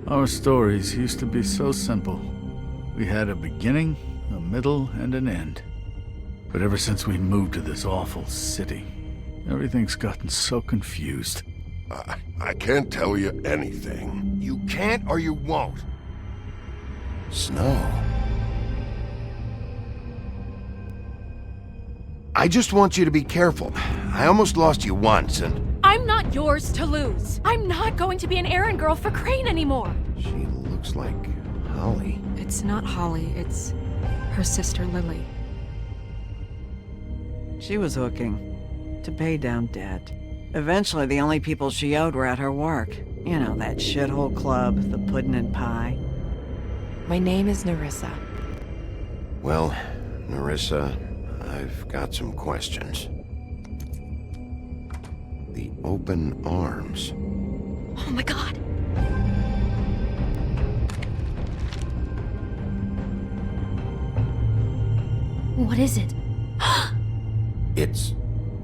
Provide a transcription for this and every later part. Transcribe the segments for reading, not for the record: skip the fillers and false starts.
Our stories used to be so simple. We had a beginning, a middle, and an end. But ever since we moved to this awful city, everything's gotten so confused. I can't tell you anything. You can't or you won't. Snow. I just want you to be careful. I almost lost you once, and... I'm not yours to lose. I'm not going to be an errand girl for Crane anymore. She looks like Holly. It's not Holly, it's her sister Lily. She was hooking to pay down debt. Eventually, the only people she owed were at her work. You know, that shithole club, the Puddin' and Pie. My name is Nerissa. Well, Nerissa, I've got some questions. The open arms. Oh my god. What is it? It's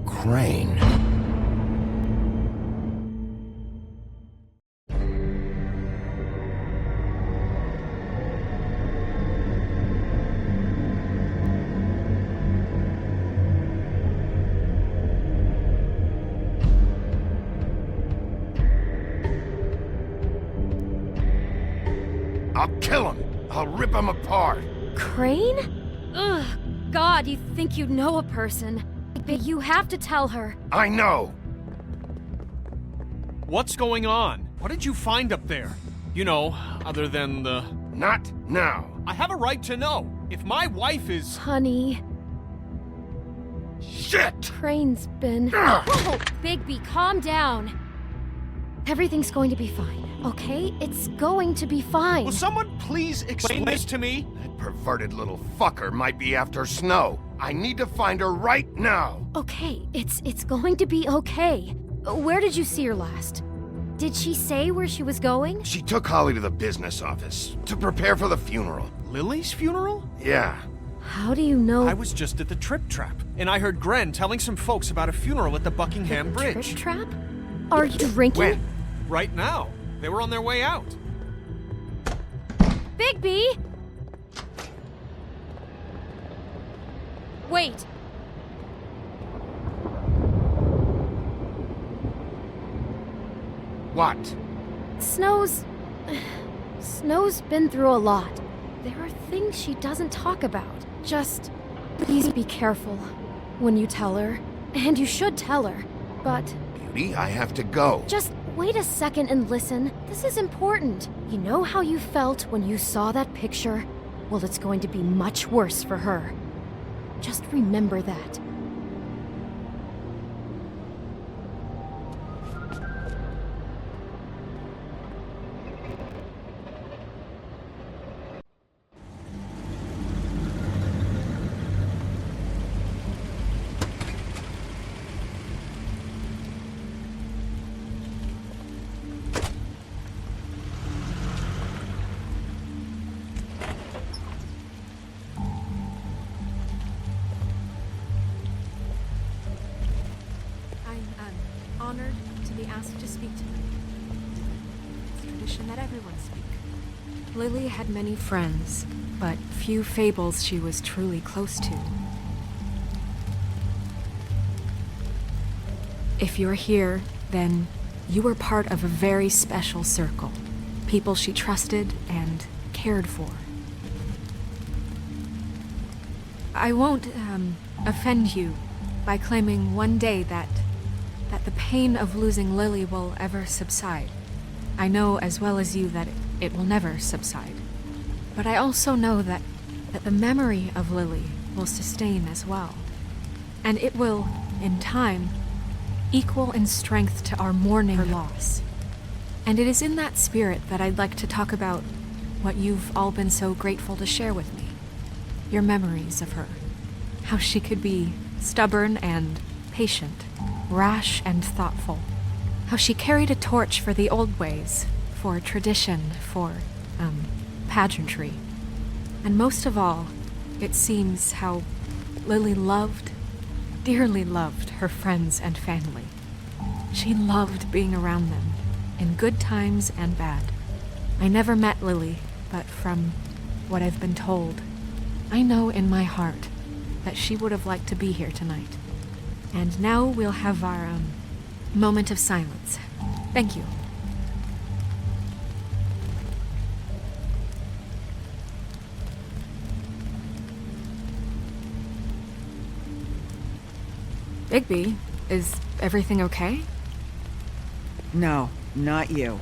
Crane. I'll kill him. I'll rip him apart. Crane? Ugh, God, you think you know a person. But you have to tell her. I know. What's going on? What did you find up there? You know, other than the... Not now. I have a right to know. If my wife is... Honey, Shit! Crane's been... Whoa, Bigby, calm down. Everything's going to be fine, okay? It's going to be fine. Will someone please explain this to me? That perverted little fucker might be after Snow. I need to find her right now. Okay, it's going to be okay. Where did you see her last? Did she say where she was going? She took Holly to the business office to prepare for the funeral. Lily's funeral? Yeah. How do you know? I was just at the Trip Trap, and I heard Gren telling some folks about a funeral at the Buckingham Bridge. Trip trap? Are you drinking? When? Right now. They were on their way out. Bigby! Wait. What? Snow's been through a lot. There are things she doesn't talk about. Just please be careful when you tell her. And you should tell her. But Beauty, I have to go. just wait a second and listen. This is important. You know how you felt when you saw that picture? Well, it's going to be much worse for her. Just remember that. I'm honored to be asked to speak tonight. It's tradition that everyone speak. Lily had many friends, but few fables she was truly close to. If you're here, then you were part of a very special circle. People she trusted and cared for. I won't offend you by claiming one day that the pain of losing Lily will ever subside. I know as well as you that it will never subside. But I also know that the memory of Lily will sustain as well. And it will, in time, equal in strength to our mourning her loss. And it is in that spirit that I'd like to talk about what you've all been so grateful to share with me. Your memories of her. How she could be stubborn and patient, rash and thoughtful. How she carried a torch for the old ways, for tradition, for, pageantry. And most of all, it seems how Lily loved dearly loved her friends and family. She loved being around them, in good times and bad. I never met Lily, but from what I've been told, I know in my heart that she would have liked to be here tonight. And now we'll have our, moment of silence. Thank you. Bigby, is everything okay? No, not you.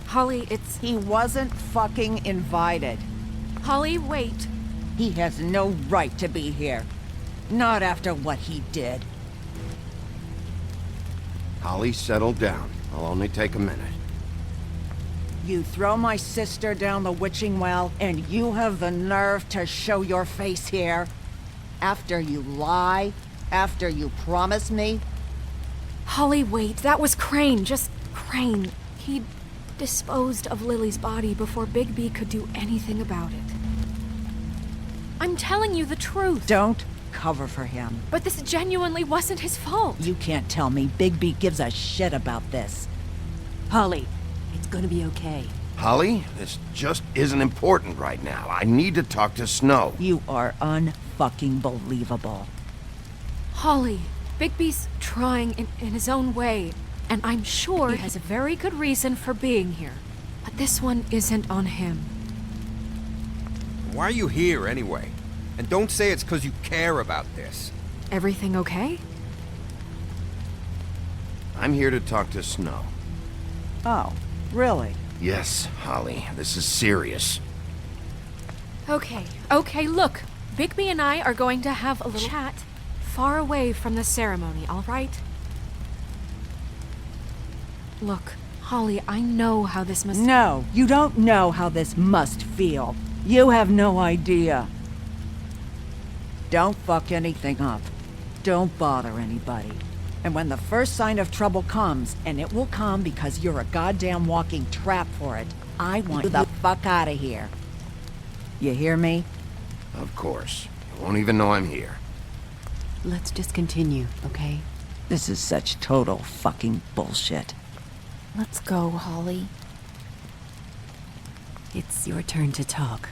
Holly, it's... He wasn't fucking invited. Holly, wait. He has no right to be here. Not after what he did. Holly, settle down. I'll only take a minute. You throw my sister down the witching well, and you have the nerve to show your face here? After you lie? After you promise me? Holly, wait. That was Crane. Just Crane. He disposed of Lily's body before Bigby could do anything about it. I'm telling you the truth. Don't cover for him. But this genuinely wasn't his fault. You can't tell me Bigby gives a shit about this. Holly, it's gonna be okay. Holly, this just isn't important right now. I need to talk to Snow. You are unfucking believable. Holly, Bigby's trying in his own way, and I'm sure he has a very good reason for being here. But this one isn't on him. Why are you here anyway? And don't say it's because you care about this. Everything okay? I'm here to talk to Snow. Oh, really? Yes, Holly, this is serious. Okay, look. Bigby and I are going to have a little chat far away from the ceremony, all right? Look, Holly, I know how this must... No, you don't know how this must feel. You have no idea. Don't fuck anything up. Don't bother anybody. And when the first sign of trouble comes, and it will come because you're a goddamn walking trap for it, I want you the fuck out of here. You hear me? Of course. You won't even know I'm here. Let's just continue, okay? This is such total fucking bullshit. Let's go, Holly. It's your turn to talk.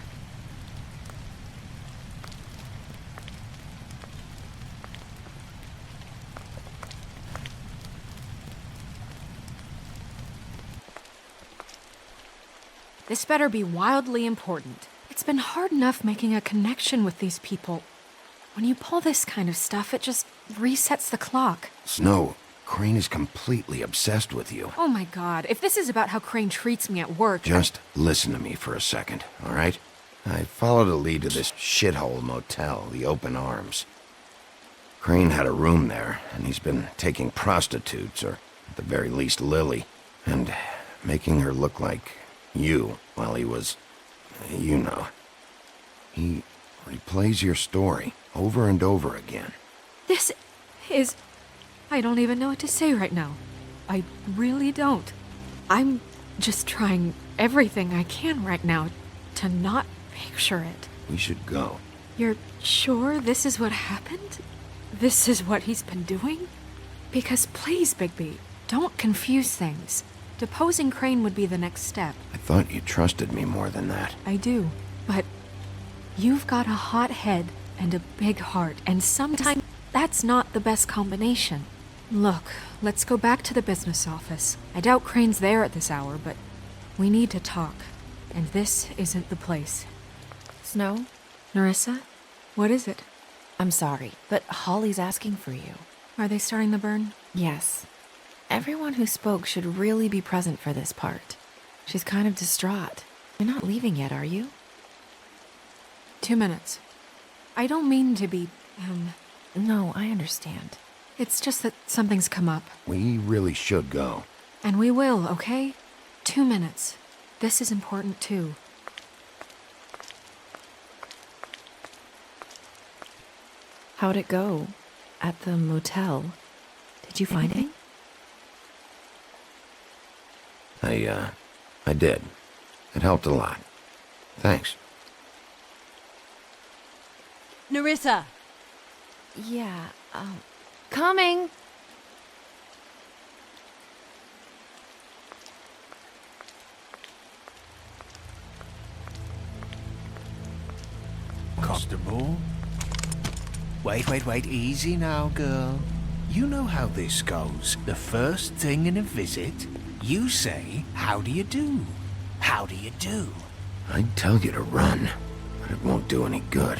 This better be wildly important. It's been hard enough making a connection with these people. When you pull this kind of stuff, it just resets the clock. Snow, Crane is completely obsessed with you. Oh my god, if this is about how Crane treats me at work... Just listen to me for a second, all right? I followed a lead to this shithole motel, the Open Arms. Crane had a room there, and he's been taking prostitutes, or at the very least Lily, and making her look like you while he was... you know. He replays your story over and over again. This is... I don't even know what to say right now. I really don't. I'm just trying everything I can right now to not picture it. We should go. You're sure this is what happened? This is what he's been doing? Because please, Bigby, don't confuse things. Deposing Crane would be the next step. I thought you trusted me more than that. I do, but you've got a hot head and a big heart, and sometimes that's not the best combination. Look, let's go back to the business office. I doubt Crane's there at this hour, but we need to talk, and this isn't the place. Snow? Nerissa? What is it? I'm sorry, but Holly's asking for you. Are they starting the burn? Yes. Everyone who spoke should really be present for this part. She's kind of distraught. You're not leaving yet, are you? 2 minutes. I don't mean to be, No, I understand. It's just that something's come up. We really should go. And we will, okay? 2 minutes. This is important too. How'd it go? At the motel? Did you find anything? I did. It helped a lot. Thanks. Nerissa! Yeah, coming. Constable? Wait, easy now, girl. You know how this goes. The first thing in a visit, you say, how do you do? How do you do? I'd tell you to run, but it won't do any good.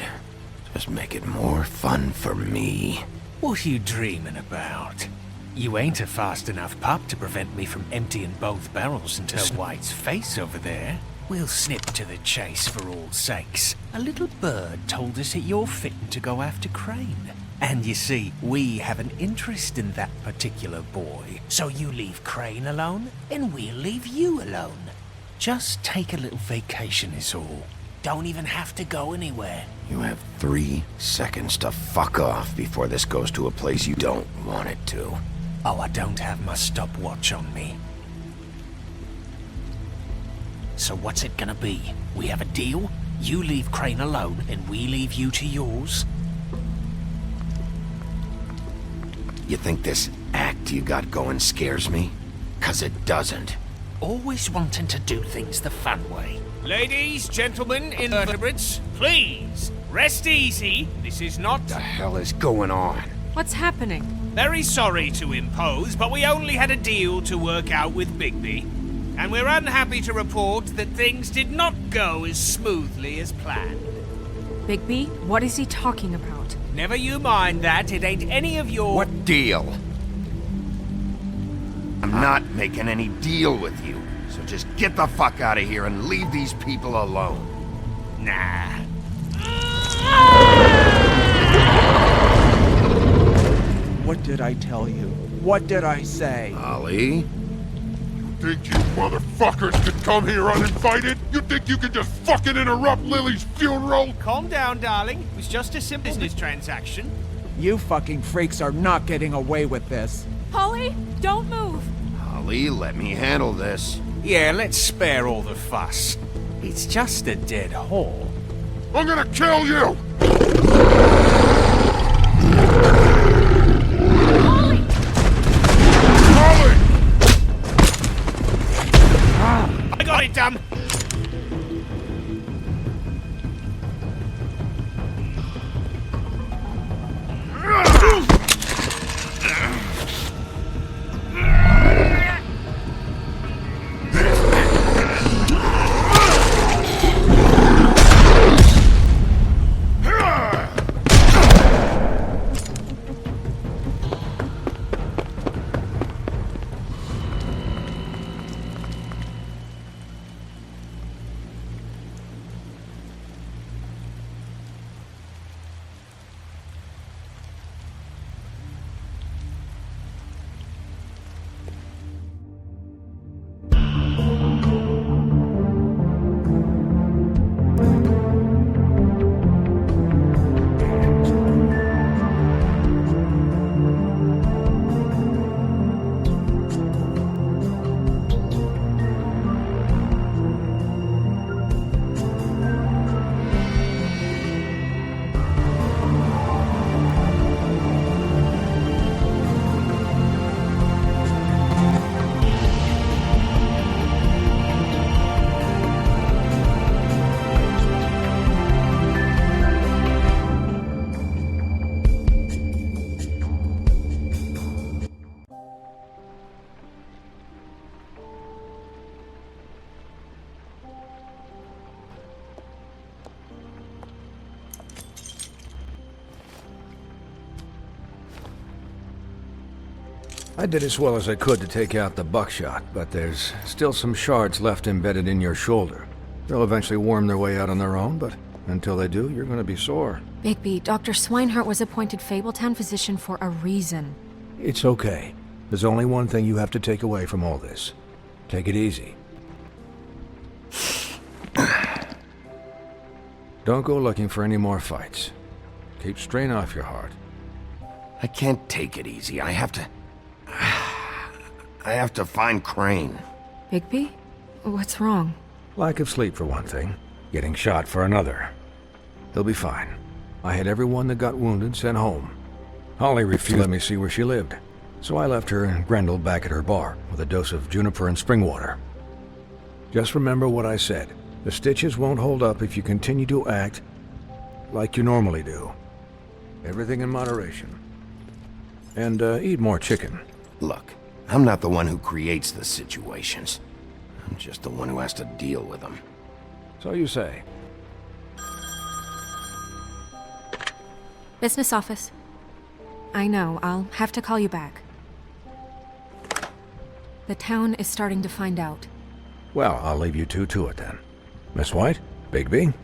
Just make it more fun for me. What are you dreaming about? You ain't a fast enough pup to prevent me from emptying both barrels into White's face over there. We'll snip to the chase for all sakes. A little bird told us that you're fitting to go after Crane. And you see, we have an interest in that particular boy. So you leave Crane alone, and we'll leave you alone. Just take a little vacation is all. Don't even have to go anywhere. You have 3 seconds to fuck off before this goes to a place you don't want it to. Oh, I don't have my stopwatch on me. So what's it gonna be? We have a deal? You leave Crane alone, and we leave you to yours? You think this act you got going scares me? 'Cause it doesn't. Always wanting to do things the fun way. Ladies, gentlemen, invertebrates, please, rest easy. This is not... What the hell is going on? What's happening? Very sorry to impose, but we only had a deal to work out with Bigby. And we're unhappy to report that things did not go as smoothly as planned. Bigby, what is he talking about? Never you mind that, it ain't any of your... What deal? I'm not making any deal with you, so just get the fuck out of here and leave these people alone. Nah. What did I tell you? What did I say? Ollie? Think you motherfuckers could come here uninvited? You think you can just fucking interrupt Lily's funeral? Calm down, darling. It was just a simple business transaction. You fucking freaks are not getting away with this. Polly, don't move! Ollie, let me handle this. Yeah, let's spare all the fuss. It's just a dead hole. I'm gonna kill you! Polly! Ollie! I got it, damn! I did as well as I could to take out the buckshot, but there's still some shards left embedded in your shoulder. They'll eventually worm their way out on their own, but until they do, you're gonna be sore. Bigby, Dr. Swinehart was appointed Fabletown physician for a reason. It's okay. There's only one thing you have to take away from all this. Take it easy. Don't go looking for any more fights. Keep strain off your heart. I can't take it easy. I have to find Crane. Bigby? What's wrong? Lack of sleep for one thing. Getting shot for another. He'll be fine. I had everyone that got wounded sent home. Holly refused to let me see where she lived, so I left her and Grendel back at her bar with a dose of juniper and spring water. Just remember what I said. The stitches won't hold up if you continue to act like you normally do. Everything in moderation. And eat more chicken. Look, I'm not the one who creates the situations. I'm just the one who has to deal with them. So you say. Business office. I know, I'll have to call you back. The town is starting to find out. Well, I'll leave you two to it then. Miss White? Bigby?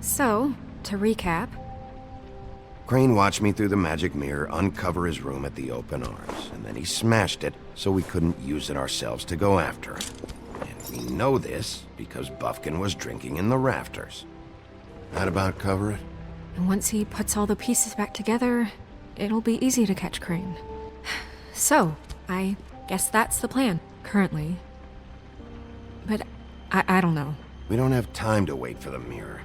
So, to recap... Crane watched me through the magic mirror uncover his room at the open arms, and then he smashed it so we couldn't use it ourselves to go after him. And we know this because Buffkin was drinking in the rafters. That about cover it? And once he puts all the pieces back together, it'll be easy to catch Crane. So, I guess that's the plan, currently. But I don't know. We don't have time to wait for the mirror.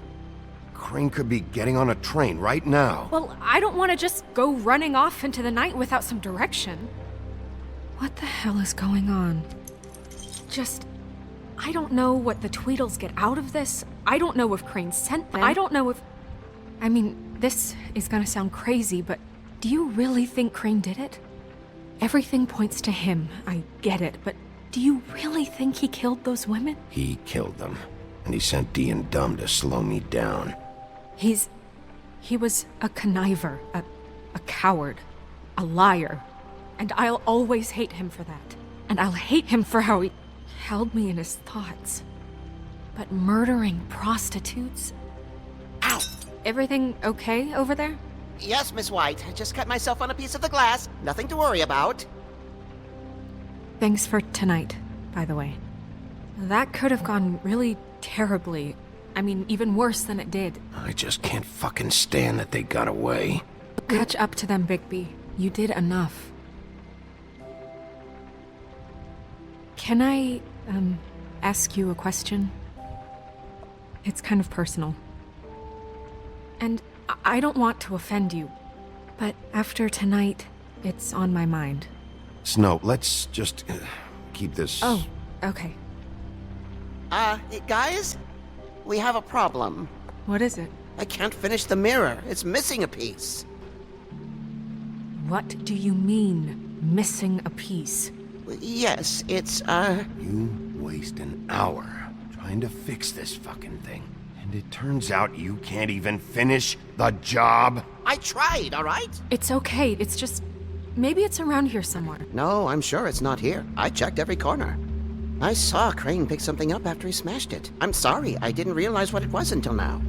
Crane could be getting on a train right now. Well, I don't want to just go running off into the night without some direction. What the hell is going on? I don't know what the Tweedles get out of this. I don't know if Crane sent them. I don't know if... I mean, this is gonna sound crazy, but do you really think Crane did it? Everything points to him, I get it, but do you really think he killed those women? He killed them, and he sent Dee and Dumb to slow me down. He was a conniver, a coward, a liar, and I'll always hate him for that. And I'll hate him for how he held me in his thoughts. But murdering prostitutes? Ow! Everything okay over there? Yes, Miss White. I just cut myself on a piece of the glass. Nothing to worry about. Thanks for tonight, by the way. That could have gone really terribly. I mean, even worse than it did. I just can't fucking stand that they got away. Catch up to them, Bigby. You did enough. Can I, ask you a question? It's kind of personal. And I don't want to offend you, but after tonight, it's on my mind. Snow, let's just keep this... Oh, okay. Guys? We have a problem. What is it? I can't finish the mirror. It's missing a piece. What do you mean, missing a piece? Yes, it's, You waste an hour trying to fix this fucking thing. And it turns out you can't even finish the job. I tried, all right? It's okay. It's just... maybe it's around here somewhere. No, I'm sure it's not here. I checked every corner. I saw Crane pick something up after he smashed it. I'm sorry, I didn't realize what it was until now.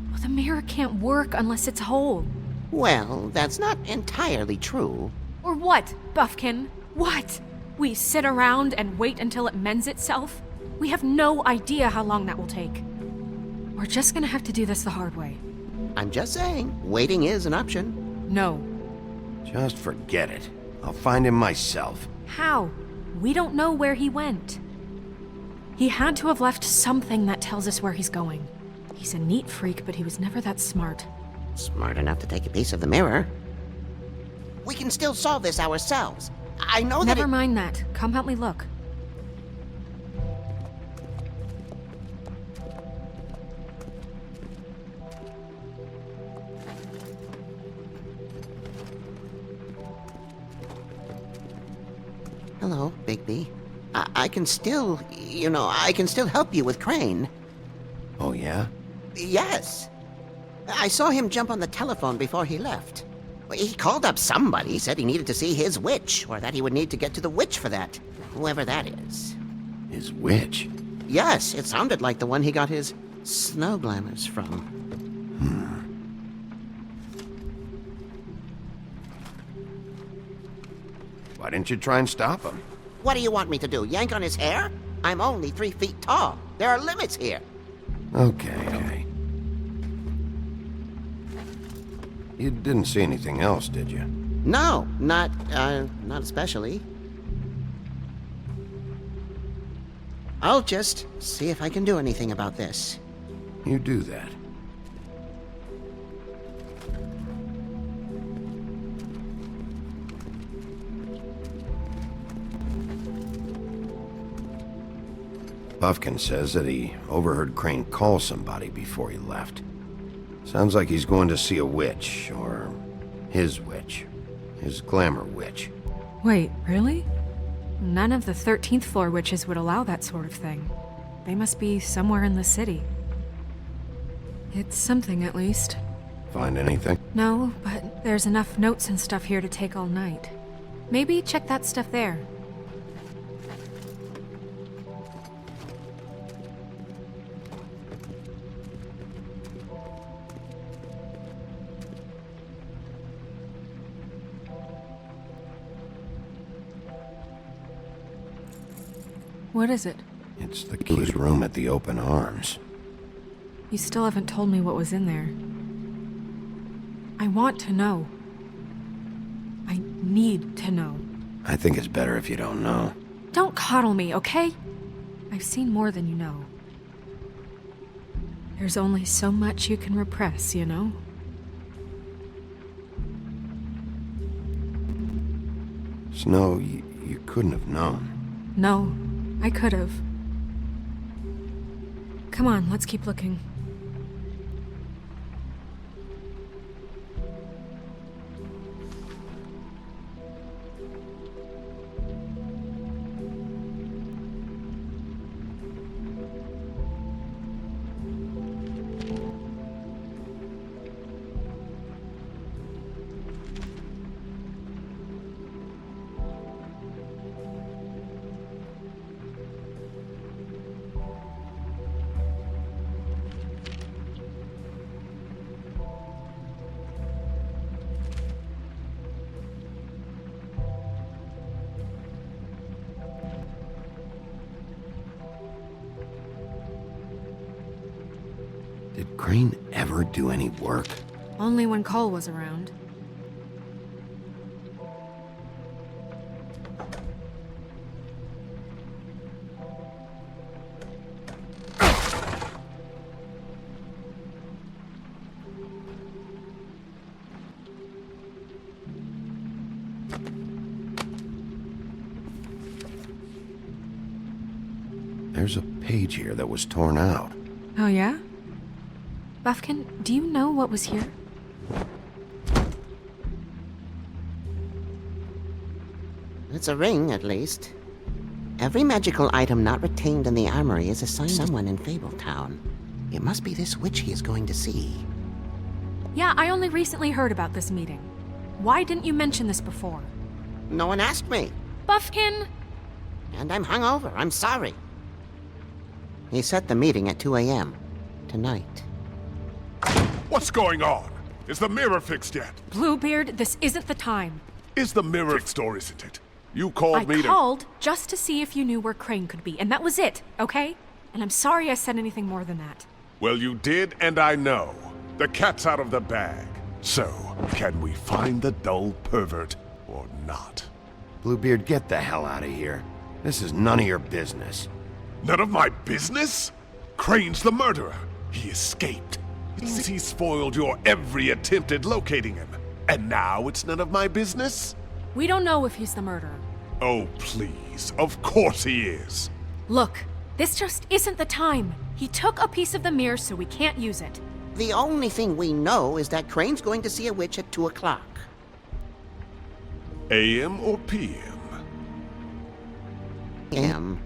Well, the mirror can't work unless it's whole. Well, that's not entirely true. Or what, Buffkin? What? We sit around and wait until it mends itself? We have no idea how long that will take. We're just gonna have to do this the hard way. I'm just saying, waiting is an option. No. Just forget it. I'll find him myself. How? We don't know where he went. He had to have left something that tells us where he's going. He's a neat freak, but he was never that smart. Smart enough to take a piece of the mirror. We can still solve this ourselves. I know that Never mind that. Come help me look. Hello, Bigby. I can still, I can still help you with Crane. Oh, yeah? Yes. I saw him jump on the telephone before he left. He called up somebody, said he needed to see his witch, or that he would need to get to the witch for that. Whoever that is. His witch? Yes, it sounded like the one he got his snow glamours from. Why didn't you try and stop him? What do you want me to do, yank on his hair? I'm only 3 feet tall. There are limits here. Okay. You didn't see anything else, did you? No, not especially. I'll just see if I can do anything about this. You do that. Buffkin says that he overheard Crane call somebody before he left. Sounds like he's going to see a witch, or his witch. His glamour witch. Wait, really? None of the 13th floor witches would allow that sort of thing. They must be somewhere in the city. It's something, at least. Find anything? No, but there's enough notes and stuff here to take all night. Maybe check that stuff there. What is it? It's the key to his room at the open arms. You still haven't told me what was in there. I want to know. I need to know. I think it's better if you don't know. Don't coddle me, okay? I've seen more than you know. There's only so much you can repress, you know? Snow, you couldn't have known. No, I could have. Come on, let's keep looking. Did Crane ever do any work? Only when Cole was around. There's a page here that was torn out. Oh, yeah? Buffkin, do you know what was here? It's a ring, at least. Every magical item not retained in the armory is assigned to someone in Fabletown. It must be this witch he is going to see. Yeah, I only recently heard about this meeting. Why didn't you mention this before? No one asked me. Buffkin! And I'm hungover. I'm sorry. He set the meeting at 2 a.m. tonight. What's going on? Is the mirror fixed yet? Bluebeard, this isn't the time. Is the mirror fixed or isn't it? You called me I to... called just to see if you knew where Crane could be, and that was it, okay? And I'm sorry I said anything more than that. Well, you did, and I know. The cat's out of the bag. So, can we find the dull pervert or not? Bluebeard, get the hell out of here. This is none of your business. None of my business? Crane's the murderer. He escaped. He spoiled your every attempt at locating him. And now it's none of my business? We don't know if he's the murderer. Oh, please. Of course he is. Look, this just isn't the time. He took a piece of the mirror, so we can't use it. The only thing we know is that Crane's going to see a witch at 2 o'clock. AM or PM? AM.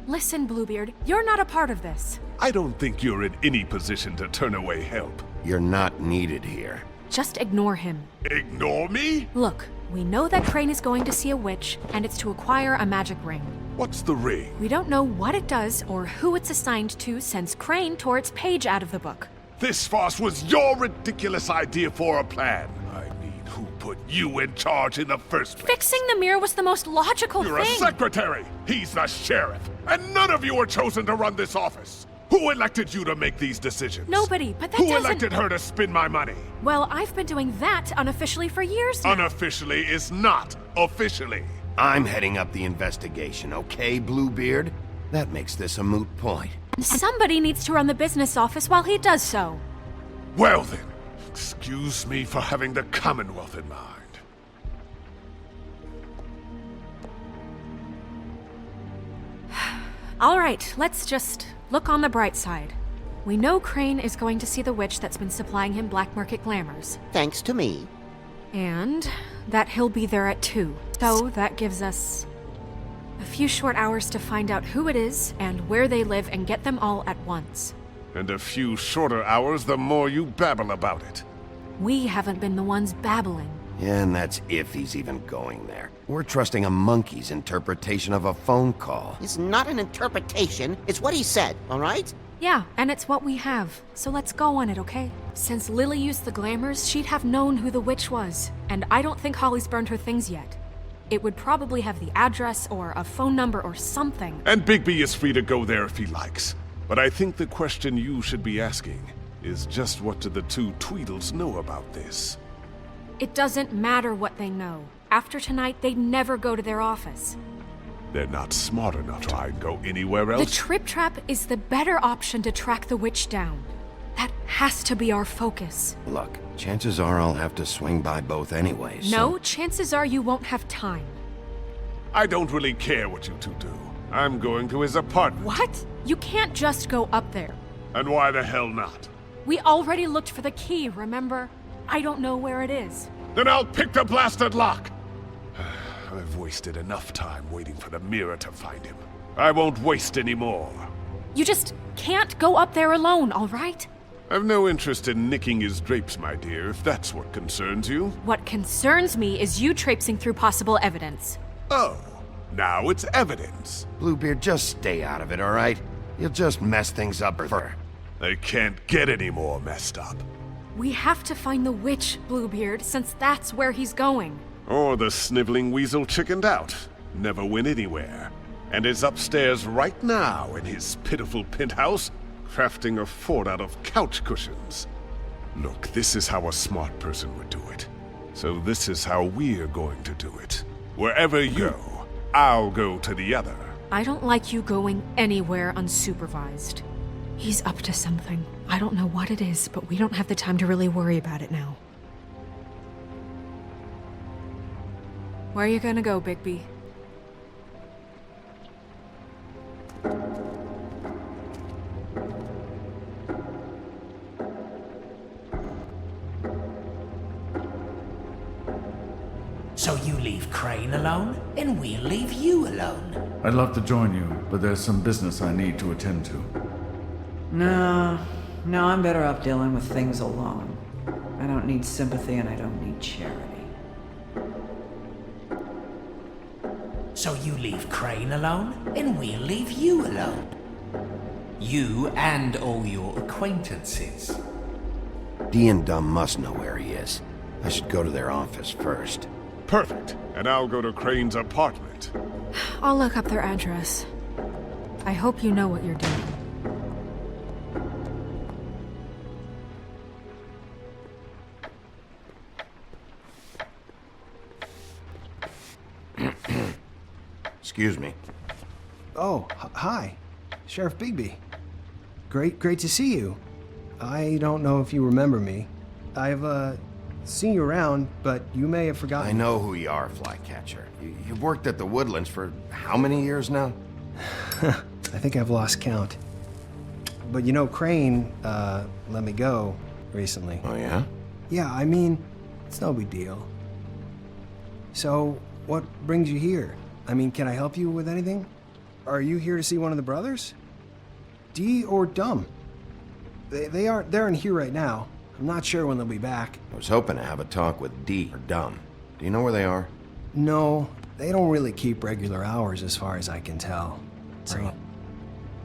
Listen, Bluebeard, you're not a part of this. I don't think you're in any position to turn away help. You're not needed here. Just ignore him. Ignore me? Look, we know that Crane is going to see a witch, and it's to acquire a magic ring. What's the ring? We don't know what it does or who it's assigned to since Crane tore its page out of the book. This farce was your ridiculous idea for a plan. I mean, who put you in charge in the first place? Fixing the mirror was the most logical You're thing. a secretary. He's the sheriff. And none of you were chosen to run this office. Who elected you to make these decisions? Nobody, but that Who doesn't... elected her to spend my money? Well, I've been doing that unofficially for years now. Unofficially is not officially. I'm heading up the investigation, okay, Bluebeard? That makes this a moot point. Somebody needs to run the business office while he does so. Well then, excuse me for having the Commonwealth in mind. All right, let's just look on the bright side. We know Crane is going to see the witch that's been supplying him black market glamours. Thanks to me. And that he'll be there at 2. So that gives us a few short hours to find out who it is and where they live and get them all at once. And a few shorter hours the more you babble about it. We haven't been the ones babbling. Yeah, and that's if he's even going there. We're trusting a monkey's interpretation of a phone call. It's not an interpretation, it's what he said, all right? Yeah, and it's what we have. So let's go on it, okay? Since Lily used the glamours, she'd have known who the witch was. And I don't think Holly's burned her things yet. It would probably have the address or a phone number or something. And Bigby is free to go there if he likes. But I think the question you should be asking is just what do the two Tweedles know about this? It doesn't matter what they know. After tonight, they'd never go to their office. They're not smart enough to try and go anywhere else. The Trip Trap is the better option to track the witch down. That has to be our focus. Look, chances are I'll have to swing by both anyways. No, chances are you won't have time. I don't really care what you two do. I'm going to his apartment. What? You can't just go up there. And why the hell not? We already looked for the key, remember? I don't know where it is. Then I'll pick the blasted lock! I've wasted enough time waiting for the mirror to find him. I won't waste any more. You just can't go up there alone, all right? I've no interest in nicking his drapes, my dear, if that's what concerns you. What concerns me is you traipsing through possible evidence. Oh, now it's evidence. Bluebeard, just stay out of it, all right? You'll just mess things up further. They can't get any more messed up. We have to find the witch, Bluebeard, since that's where he's going. Or the sniveling weasel chickened out, never went anywhere, and is upstairs right now in his pitiful penthouse, crafting a fort out of couch cushions. Look, this is how a smart person would do it. So this is how we're going to do it. Wherever you go, I'll go to the other. I don't like you going anywhere unsupervised. He's up to something. I don't know what it is, but we don't have the time to really worry about it now. Where are you gonna go, Bigby? So you leave Crane alone, and we'll leave you alone. I'd love to join you, but there's some business I need to attend to. No, I'm better off dealing with things alone. I don't need sympathy and I don't need charity. So you leave Crane alone, and we'll leave you alone. You and all your acquaintances. Dee and Dumb must know where he is. I should go to their office first. Perfect. And I'll go to Crane's apartment. I'll look up their address. I hope you know what you're doing. Excuse me. Oh, hi. Sheriff Bigby. Great to see you. I don't know if you remember me. I've, seen you around, but you may have forgotten. I know who you are, Flycatcher. You've worked at the Woodlands for how many years now? I think I've lost count. But you know, Crane, let me go recently. Oh, yeah? Yeah, I mean, it's no big deal. So, what brings you here? I mean, can I help you with anything? Are you here to see one of the brothers? Dee or Dumb? They're in here right now. I'm not sure when they'll be back. I was hoping to have a talk with Dee or Dumb. Do you know where they are? No, they don't really keep regular hours as far as I can tell. So,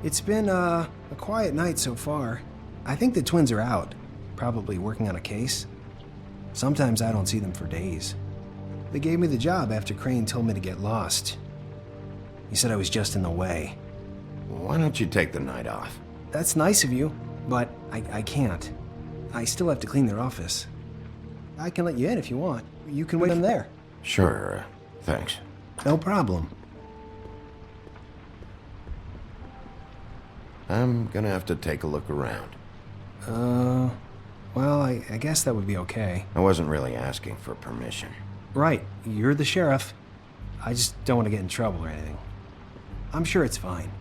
it's been a quiet night so far. I think the twins are out, probably working on a case. Sometimes I don't see them for days. They gave me the job after Crane told me to get lost. He said I was just in the way. Well, why don't you take the night off? That's nice of you, but I can't. I still have to clean their office. I can let you in if you want. You can wait them there. Sure, thanks. No problem. I'm gonna have to take a look around. Well, I guess that would be okay. I wasn't really asking for permission. Right, you're the sheriff. I just don't want to get in trouble or anything. I'm sure it's fine.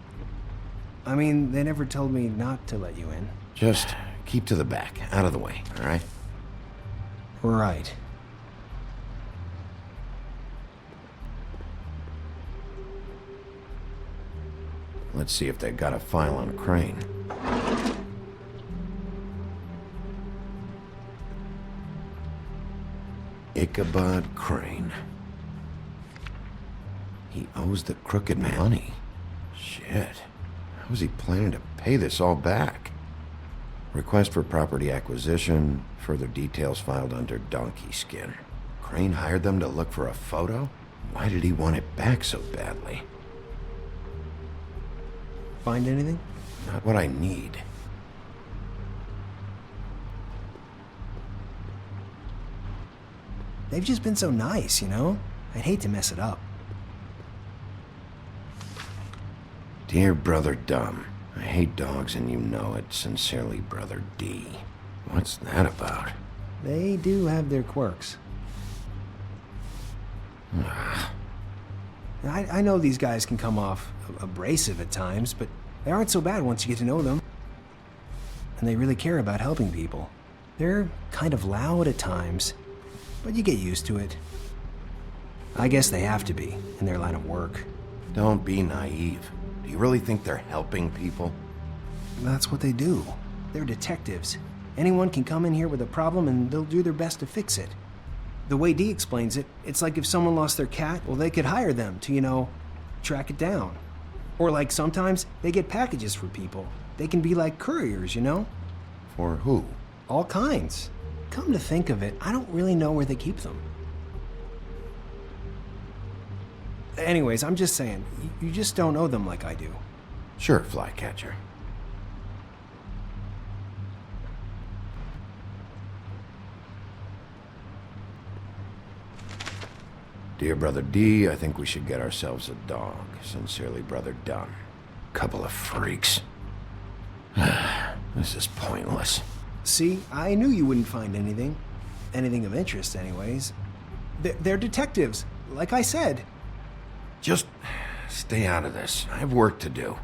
I mean, they never told me not to let you in. Just keep to the back, out of the way, all right? Right. Let's see if they got a file on Crane. Ichabod Crane. He owes the crooked man money. Shit. How's he planning to pay this all back? Request for property acquisition. Further details filed under donkey skin. Crane hired them to look for a photo? Why did he want it back so badly? Find anything? Not what I need. They've just been so nice, you know? I'd hate to mess it up. Dear Brother Dumb, I hate dogs and you know it. Sincerely, Brother D. What's that about? They do have their quirks. I know these guys can come off abrasive at times, but they aren't so bad once you get to know them. And they really care about helping people. They're kind of loud at times, but you get used to it. I guess they have to be, in their line of work. Don't be naive. Do you really think they're helping people? That's what they do. They're detectives. Anyone can come in here with a problem and they'll do their best to fix it. The way Dee explains it, it's like if someone lost their cat, well, they could hire them to, you know, track it down. Or like sometimes they get packages for people. They can be like couriers, you know? For who? All kinds. Come to think of it, I don't really know where they keep them. Anyways, I'm just saying, you just don't know them like I do. Sure, Flycatcher. Dear Brother D, I think we should get ourselves a dog. Sincerely, Brother Dunn. Couple of freaks. This is pointless. See, I knew you wouldn't find anything. Anything of interest, anyways. They're detectives, like I said. Just stay out of this. I have work to do.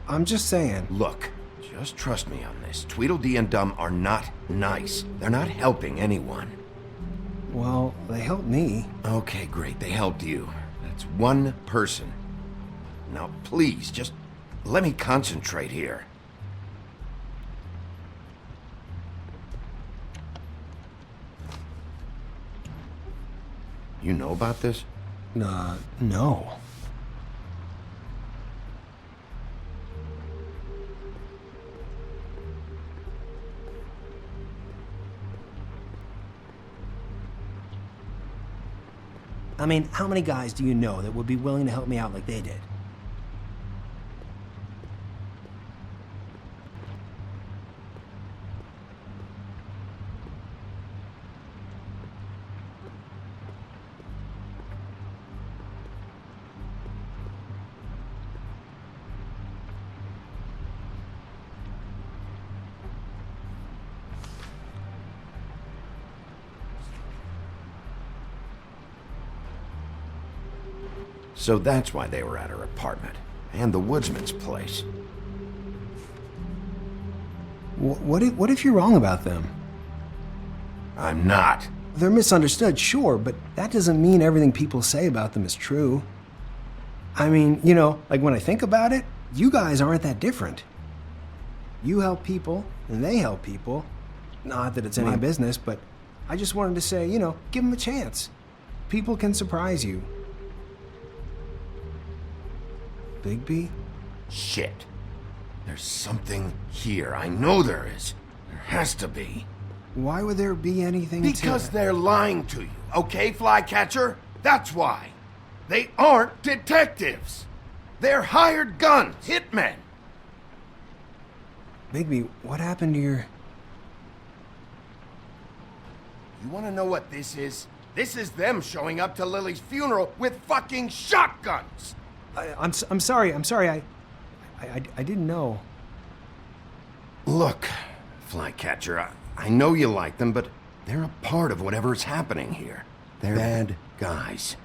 I'm just saying. Look, just trust me on this. Tweedledee and Dumb are not nice. They're not helping anyone. Well, they helped me. Okay, great. They helped you. That's one person. Now, please, just let me concentrate here. You know about this? No. I mean, how many guys do you know that would be willing to help me out like they did? So that's why they were at her apartment. And the woodsman's place. What if you're wrong about them? I'm not. They're misunderstood, sure, but that doesn't mean everything people say about them is true. I mean, you know, like when I think about it, you guys aren't that different. You help people, and they help people. Not that it's any business, but I just wanted to say, you know, give them a chance. People can surprise you. Bigby? Shit. There's something here. I know there is. There has to be. Why would there be anything Because they're lying to you, okay, Flycatcher? That's why. They aren't detectives. They're hired guns, hitmen. Bigby, what happened to your... You want to know what this is? This is them showing up to Lily's funeral with fucking shotguns. I'm sorry. I didn't know. Look, Flycatcher, I know you like them, but they're a part of whatever's happening here. They're bad guys.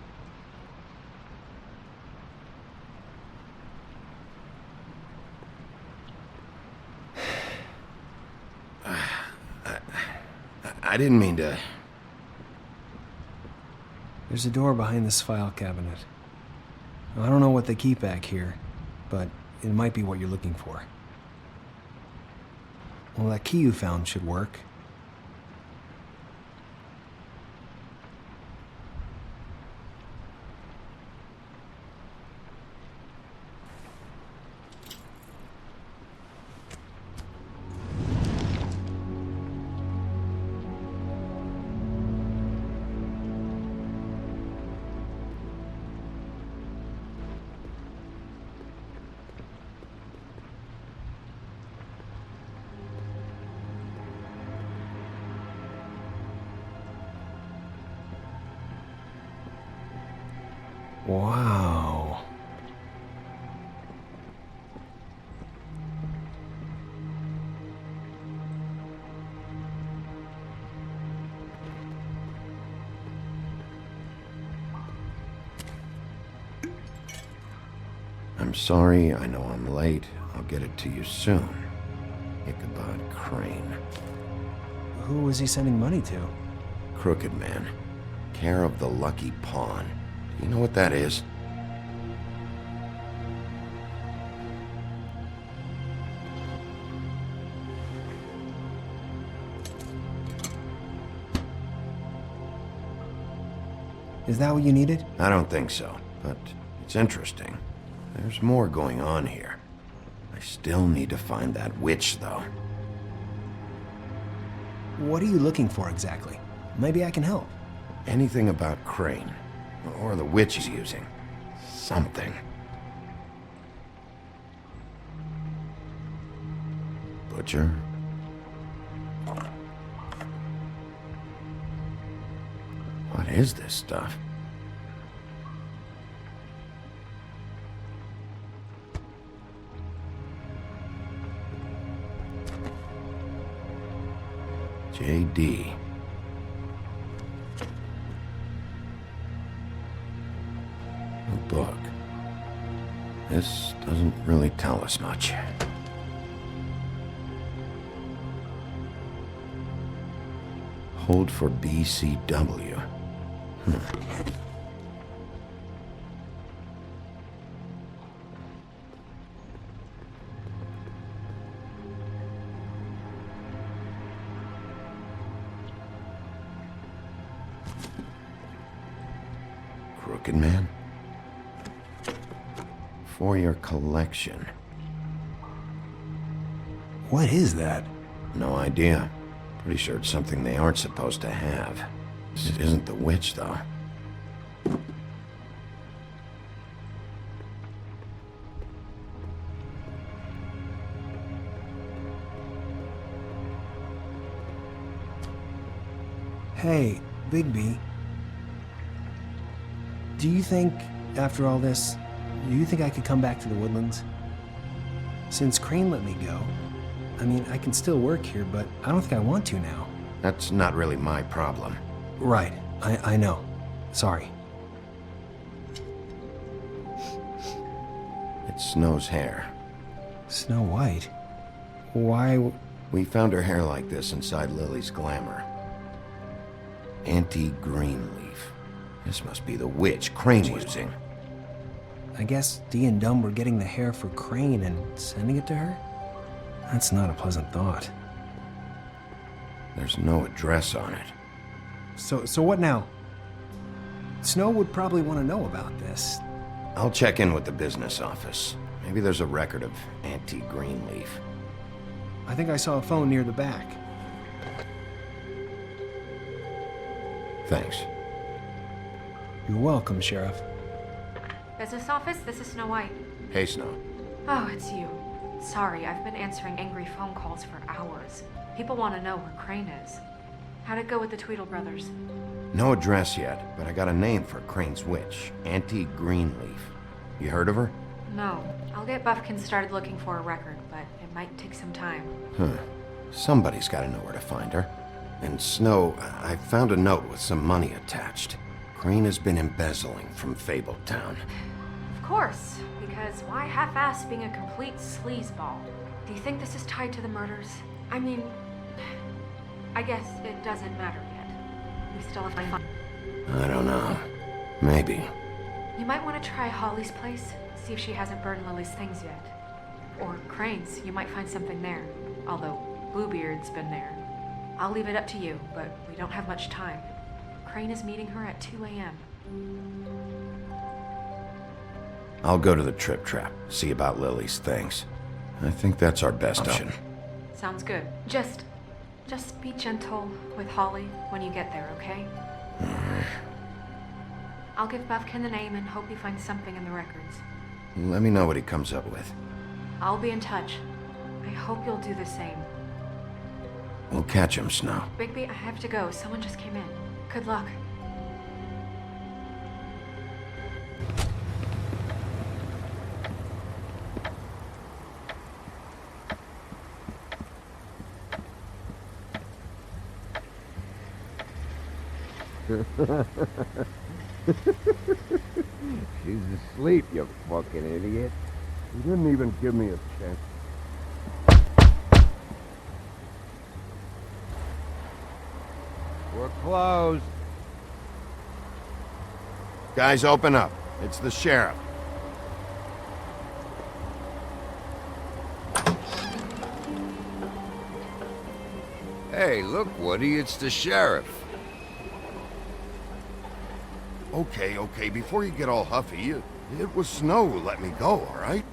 I didn't mean to... There's a door behind this file cabinet. I don't know what they keep back here, but it might be what you're looking for. Well, that key you found should work. Wow. I'm sorry, I know I'm late. I'll get it to you soon. Ichabod Crane. Who was he sending money to? Crooked Man. Care of the Lucky Pawn. Do you know what that is? Is that what you needed? I don't think so, but it's interesting. There's more going on here. I still need to find that witch, though. What are you looking for exactly? Maybe I can help. Anything about Crane, or the witch he's using. Something. Butcher? What is this stuff? JD. A book. This doesn't really tell us much. Hold for BCW. Crooked Man? For your collection. What is that? No idea. Pretty sure it's something they aren't supposed to have. It isn't the witch, though. Hey, Bigby. Do you think, after all this, do you think I could come back to the Woodlands? Since Crane let me go, I mean, I can still work here, but I don't think I want to now. That's not really my problem. Right, I know. Sorry. It's Snow's hair. Snow White? Why? We found her hair like this inside Lily's glamour. Anti-green leaf. This must be the witch Crane's using. I guess Dee and Dumb were getting the hair for Crane and sending it to her? That's not a pleasant thought. There's no address on it. So what now? Snow would probably want to know about this. I'll check in with the business office. Maybe there's a record of anti-green leaf. I think I saw a phone near the back. Thanks. You're welcome, Sheriff. Business office, this is Snow White. Hey, Snow. Oh, it's you. Sorry, I've been answering angry phone calls for hours. People want to know where Crane is. How'd it go with the Tweedle brothers? No address yet, but I got a name for Crane's witch. Anti-Greenleaf. You heard of her? No. I'll get Buffkin started looking for a record, but it might take some time. Huh. Somebody's gotta know where to find her. And Snow, I found a note with some money attached. Crane has been embezzling from Fabletown. Of course, because why half-ass being a complete sleazeball? Do you think this is tied to the murders? I mean, I guess it doesn't matter yet. We still have fun. I don't know. Maybe. You might want to try Holly's place, see if she hasn't burned Lily's things yet. Or Crane's, you might find something there. Although, Bluebeard's been there. I'll leave it up to you, but we don't have much time. Crane is meeting her at 2 a.m. I'll go to the Trip Trap, see about Lily's things. I think that's our best option. Sounds good. Just be gentle with Holly when you get there, okay? I'll give Buffkin the name and hope he finds something in the records. Let me know what he comes up with. I'll be in touch. I hope you'll do the same. We'll catch him, Snow. Bigby, I have to go. Someone just came in. Good luck. She's asleep, you fucking idiot. You didn't even give me a chance. We're closed. Guys, open up. It's the sheriff. Hey, look, Woody, it's the sheriff. Okay, before you get all huffy, it was Snow who let me go, all right?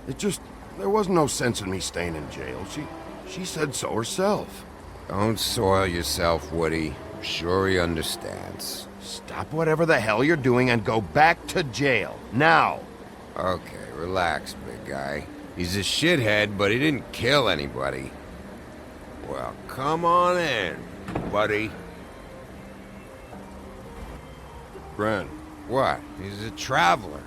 There wasn't no sense in me staying in jail. She said so herself. Don't soil yourself, Woody. I'm sure he understands. Stop whatever the hell you're doing and go back to jail, now. Okay, relax, big guy. He's a shithead, but he didn't kill anybody. Well, come on in, buddy. Brent. What? He's a traveler.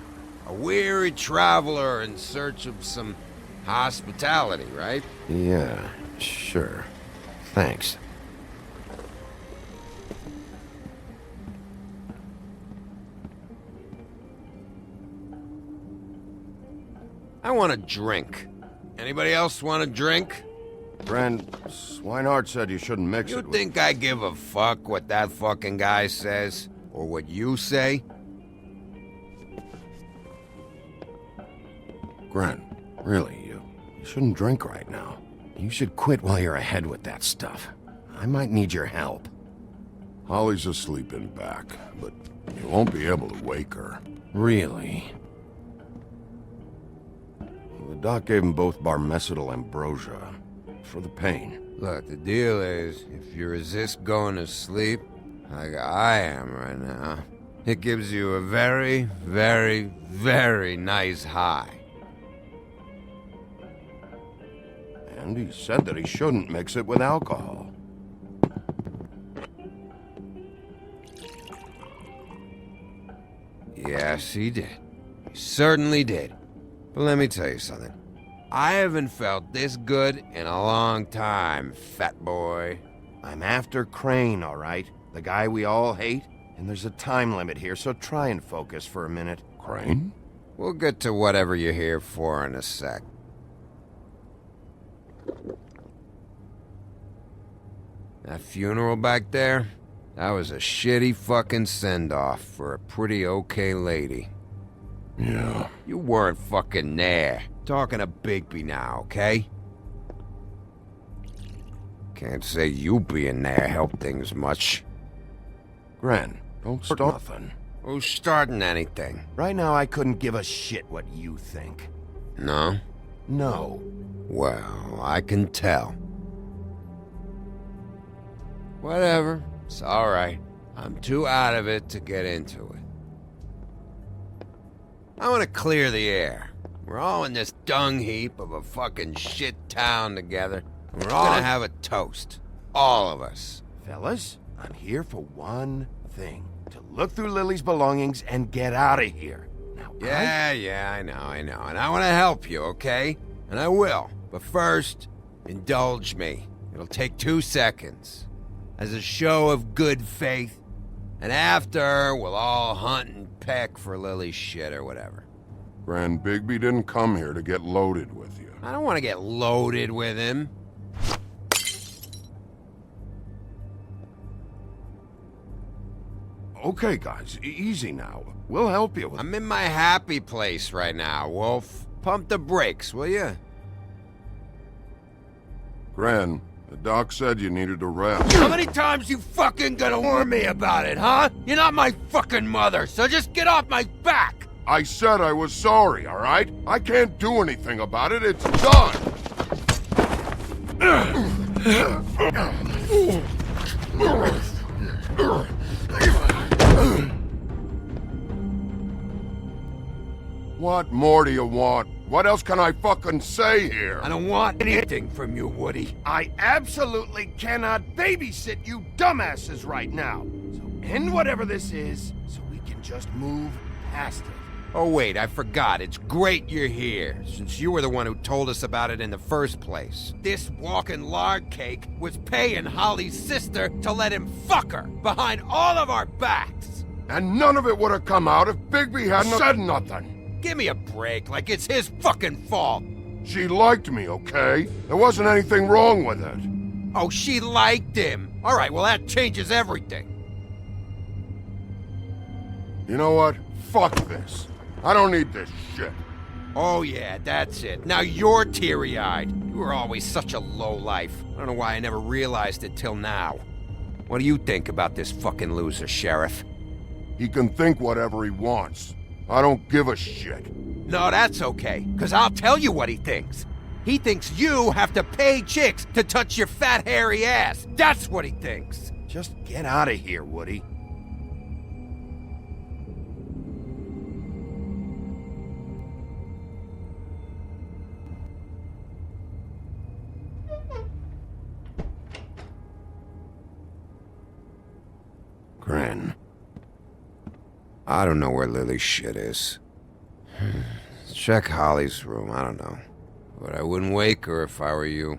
A weary traveler in search of some hospitality, right? Yeah, sure. Thanks. I want a drink. Anybody else want a drink? Brent, Swinehart said you shouldn't mix it You with... think I give a fuck what that fucking guy says? Or what you say? Brent, really, you shouldn't drink right now. You should quit while you're ahead with that stuff. I might need your help. Holly's asleep in back, but you won't be able to wake her. Really? The doc gave them both Barmecidal ambrosia for the pain. Look, the deal is, if you resist going to sleep, like I am right now, it gives you a very, very, very nice high. And he said that he shouldn't mix it with alcohol. Yes, he did. He certainly did. But let me tell you something. I haven't felt this good in a long time, fat boy. I'm after Crane, all right? The guy we all hate? And there's a time limit here, so try and focus for a minute. Crane? We'll get to whatever you're here for in a sec. That funeral back there? That was a shitty fucking send-off for a pretty okay lady. Yeah. You weren't fucking there. Talking to Bigby now, okay? Can't say you being there helped things much. Gren, don't start nothing. Who's starting anything? Right now, I couldn't give a shit what you think. No? No. Well, I can tell. Whatever. It's alright. I'm too out of it to get into it. I want to clear the air. We're all in this dung heap of a fucking shit town together. And we're all gonna have a toast. All of us. Fellas, I'm here for one thing. To look through Lily's belongings and get out of here. Now Yeah, I know. And I want to help you, okay? And I will. But first, indulge me. It'll take 2 seconds. As a show of good faith. And after, we'll all hunt and peck for Lily's shit or whatever. Grand Bigby didn't come here to get loaded with you. I don't want to get loaded with him. Okay, guys, easy now. We'll help you with... I'm in my happy place right now, Wolf. Pump the brakes, will you? Gran, the doc said you needed a rest. How many times you fucking gonna warn me about it, huh? You're not my fucking mother, so just get off my back! I said I was sorry, all right? I can't do anything about it. It's done! What more do you want? What else can I fucking say here? I don't want anything from you, Woody. I absolutely cannot babysit you dumbasses right now. So end whatever this is, so we can just move past it. Oh wait, I forgot. It's great you're here, since you were the one who told us about it in the first place. This walking lard cake was paying Holly's sister to let him fuck her behind all of our backs. And none of it would have come out if Bigby hadn't said nothing. Give me a break, like it's his fucking fault. She liked me, okay? There wasn't anything wrong with it. Oh, she liked him. All right, well that changes everything. You know what? Fuck this. I don't need this shit. Oh yeah, that's it. Now you're teary-eyed. You were always such a lowlife. I don't know why I never realized it till now. What do you think about this fucking loser, Sheriff? He can think whatever he wants. I don't give a shit. No, that's okay, because I'll tell you what he thinks. He thinks you have to pay chicks to touch your fat, hairy ass. That's what he thinks. Just get out of here, Woody. Gran. I don't know where Lily's shit is. Check Holly's room, I don't know. But I wouldn't wake her if I were you.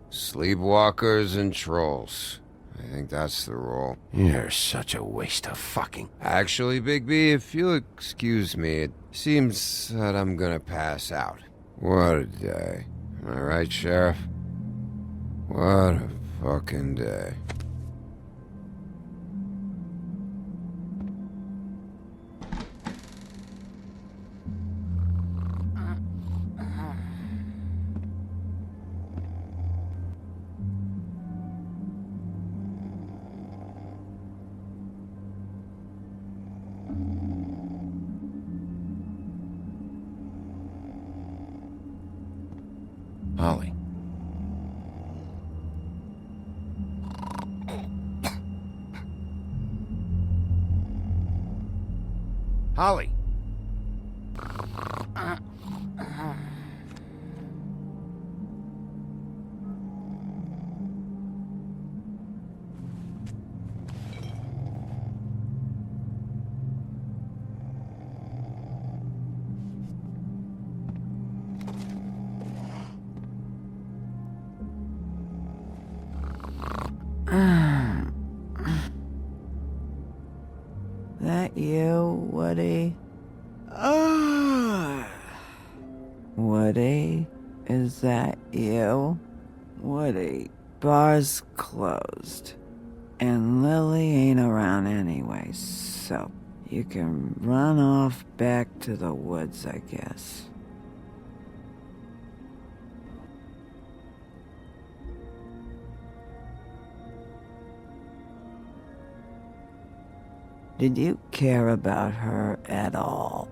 Sleepwalkers and trolls. I think that's the rule. You're such a waste of fucking... Actually, Bigby, if you'll excuse me, it seems that I'm gonna pass out. What a day. Am I right, Sheriff? What a fucking day. Holly. Holly. That you, Woody? Woody? Is that you? Woody, bar's closed. And Lily ain't around anyway, so you can run off back to the woods, I guess. Did you care about her at all?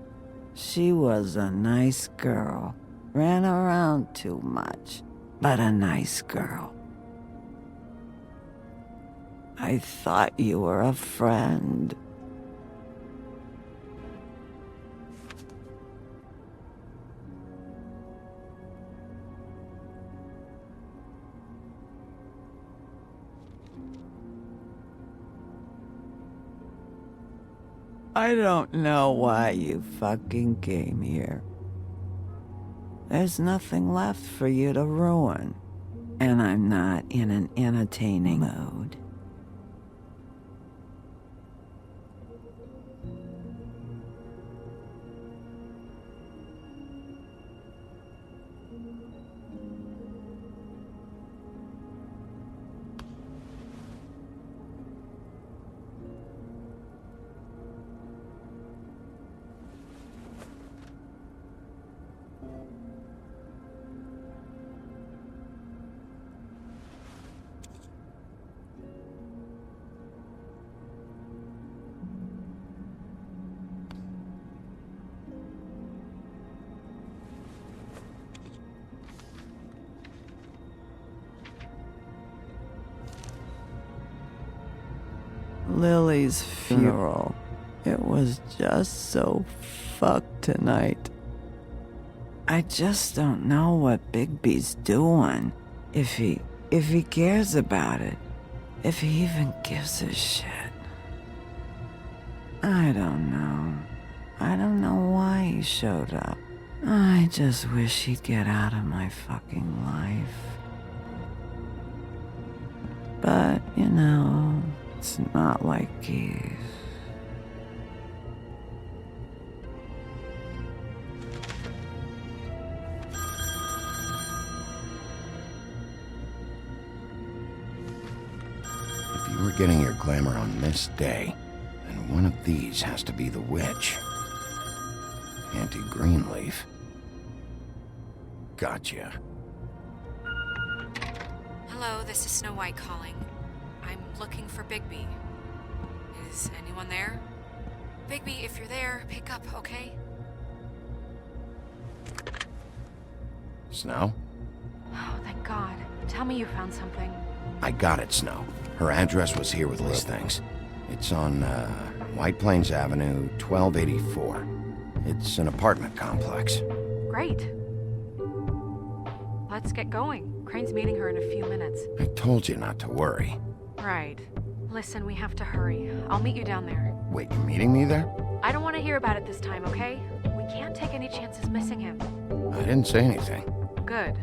She was a nice girl. Ran around too much, but a nice girl. I thought you were a friend. I don't know why you fucking came here. There's nothing left for you to ruin. And I'm not in an entertaining mode. Lily's funeral. It was just so fucked tonight. I just don't know what Bigby's doing. If he cares about it. If he even gives a shit. I don't know. I don't know why he showed up. I just wish he'd get out of my fucking life. But, you know, it's not like he's... If you were getting your glamour on this day, then one of these has to be the witch. Auntie Greenleaf. Gotcha. Hello, this is Snow White calling. I'm looking for Bigby. Is anyone there? Bigby, if you're there, pick up, okay? Snow? Oh, thank God. Tell me you found something. I got it, Snow. Her address was here with these things. It's on, White Plains Avenue, 1284. It's an apartment complex. Great. Let's get going. Crane's meeting her in a few minutes. I told you not to worry. Right. Listen, we have to hurry. I'll meet you down there. Wait, you're meeting me there? I don't want to hear about it this time, okay? We can't take any chances missing him. I didn't say anything. Good.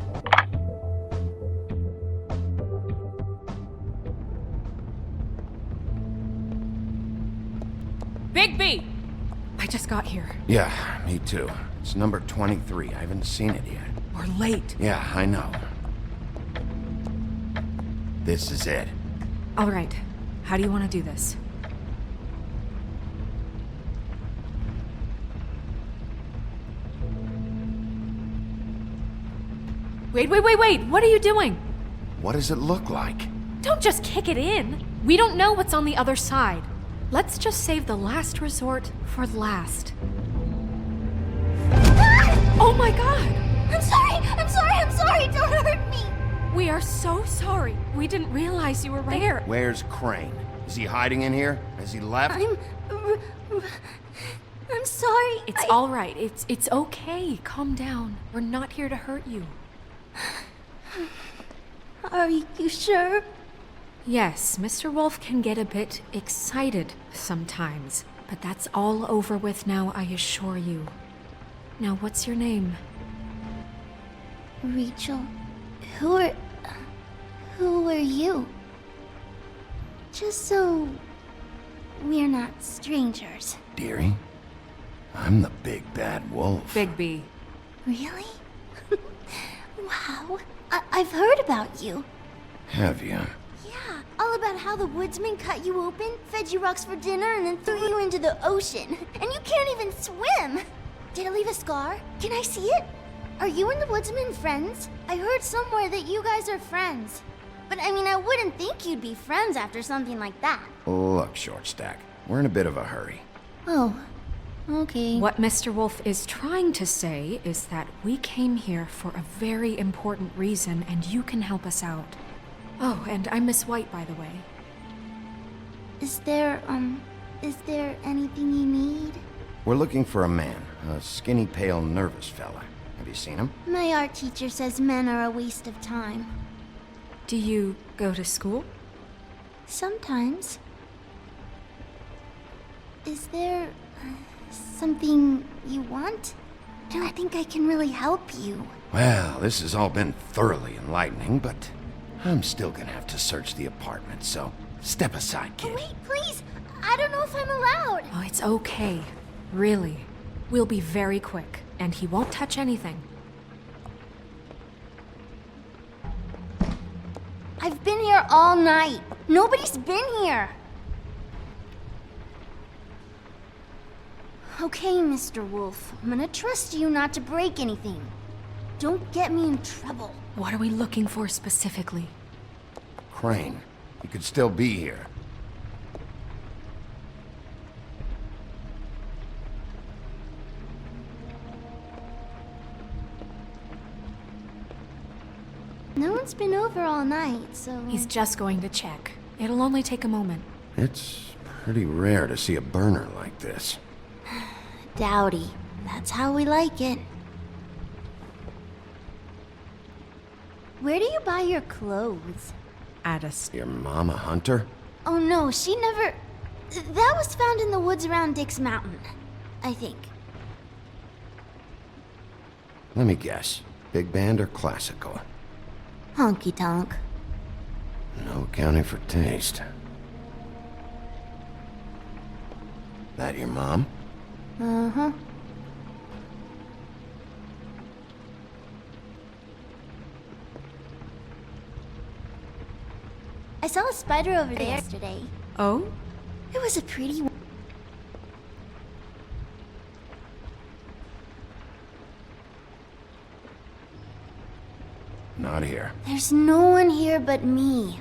Bigby! I just got here. Yeah, me too. It's number 23. I haven't seen it yet. We're late. Yeah, I know. This is it. All right. How do you want to do this? Wait! What are you doing? What does it look like? Don't just kick it in. We don't know what's on the other side. Let's just save the last resort for last. Ah! Oh my God! I'm sorry! Don't hurt me! We are so sorry. We didn't realize you were there. Where's Crane? Is he hiding in here? Has he left? I'm sorry. It's all right. It's okay. Calm down. We're not here to hurt you. Are you sure? Yes, Mr. Wolf can get a bit excited sometimes, but that's all over with now, I assure you. Now, what's your name? Rachel. Who are you? Just so we're not strangers. Dearie, I'm the big bad wolf. Bigby. Really? Wow. I've heard about you. Have you? Yeah, all about how the woodsman cut you open, fed you rocks for dinner, and then threw you into the ocean. And you can't even swim! Did it leave a scar? Can I see it? Are you and the woodsman friends? I heard somewhere that you guys are friends. But I mean, I wouldn't think you'd be friends after something like that. Look, Short Stack, we're in a bit of a hurry. Oh, okay. What Mr. Wolf is trying to say is that we came here for a very important reason, and you can help us out. Oh, and I'm Miss White, by the way. Is there anything you need? We're looking for a man, a skinny, pale, nervous fella. Have you seen him? My art teacher says men are a waste of time. Do you go to school? Sometimes. Is there something you want? I think I can really help you. Well, this has all been thoroughly enlightening, but I'm still gonna have to search the apartment, so step aside, kid. Wait, please! I don't know if I'm allowed! Oh, it's okay. Really. We'll be very quick, and he won't touch anything. I've been here all night. Nobody's been here. Okay, Mr. Wolf. I'm gonna trust you not to break anything. Don't get me in trouble. What are we looking for specifically? Crane, you could still be here. No one's been over all night, so... He's just going to check. It'll only take a moment. It's pretty rare to see a burner like this. Dowdy. That's how we like it. Where do you buy your clothes? At a Your mom a hunter? Oh no, she never... That was found in the woods around Dick's Mountain, I think. Let me guess. Big band or classical? Honky tonk. No accounting for taste. That your mom? Uh-huh. I saw a spider over there yesterday. Oh? It was a pretty one. Not here. There's no one here but me.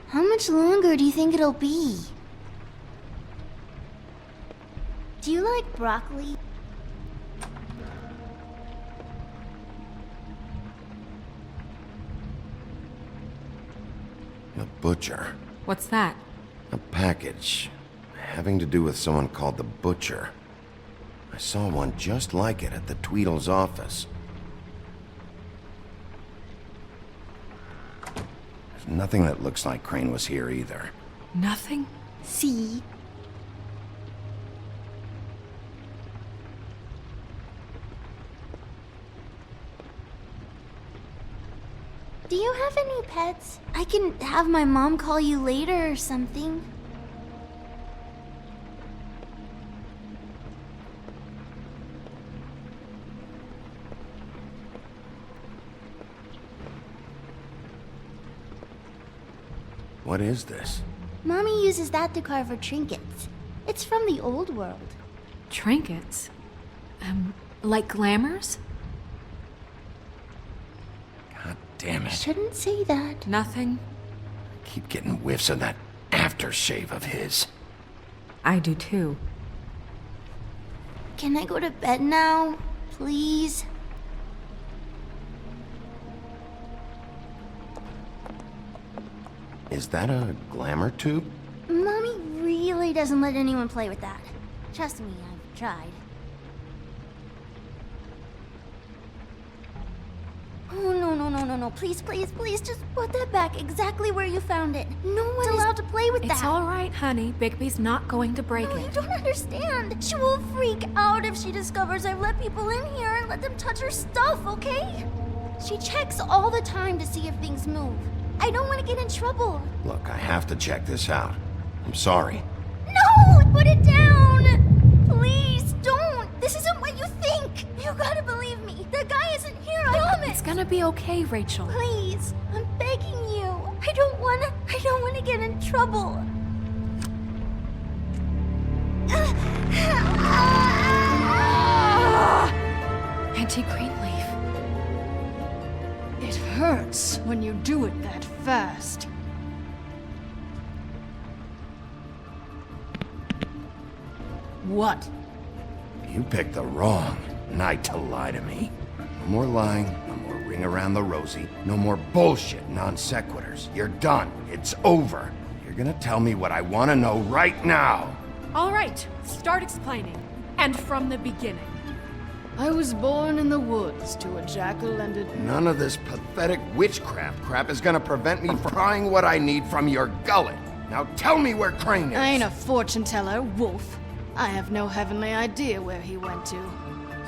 How much longer do you think it'll be? Do you like broccoli? A butcher. What's that? A package. Having to do with someone called the Butcher. I saw one just like it at the Tweedle's office. There's nothing that looks like Crane was here either. Nothing? See? Do you have any pets? I can have my mom call you later or something. What is this? Mommy uses that to carve her trinkets. It's from the old world. Trinkets? Like glamours? God damn it. Shouldn't say that. Nothing. Keep getting whiffs of that aftershave of his. I do too. Can I go to bed now? Please? Is that a glamour tube? Mommy really doesn't let anyone play with that. Trust me, I've tried. Oh, no. Please, just put that back exactly where you found it. No one is allowed to play with that. It's all right, honey. Bigby's not going to break it. You don't understand. She will freak out if she discovers I've let people in here and let them touch her stuff, okay? She checks all the time to see if things move. I don't want to get in trouble. Look, I have to check this out. I'm sorry. No! Put it down! Please, don't! This isn't what you think! You gotta believe me. That guy isn't here, I promise! It's gonna be okay, Rachel. Please, I'm begging you. I don't wanna get in trouble. Auntie Greenleaf. It hurts when you do it that fast. What? You picked the wrong night to lie to me. No more lying, no more ring around the rosy, no more bullshit non sequiturs. You're done. It's over. You're gonna tell me what I want to know right now. All right, start explaining. And from the beginning. I was born in the woods to a jackal and a... None of this pathetic witchcraft crap is gonna prevent me from prying what I need from your gullet. Now tell me where Crane is. I ain't a fortune teller, Wolf. I have no heavenly idea where he went to.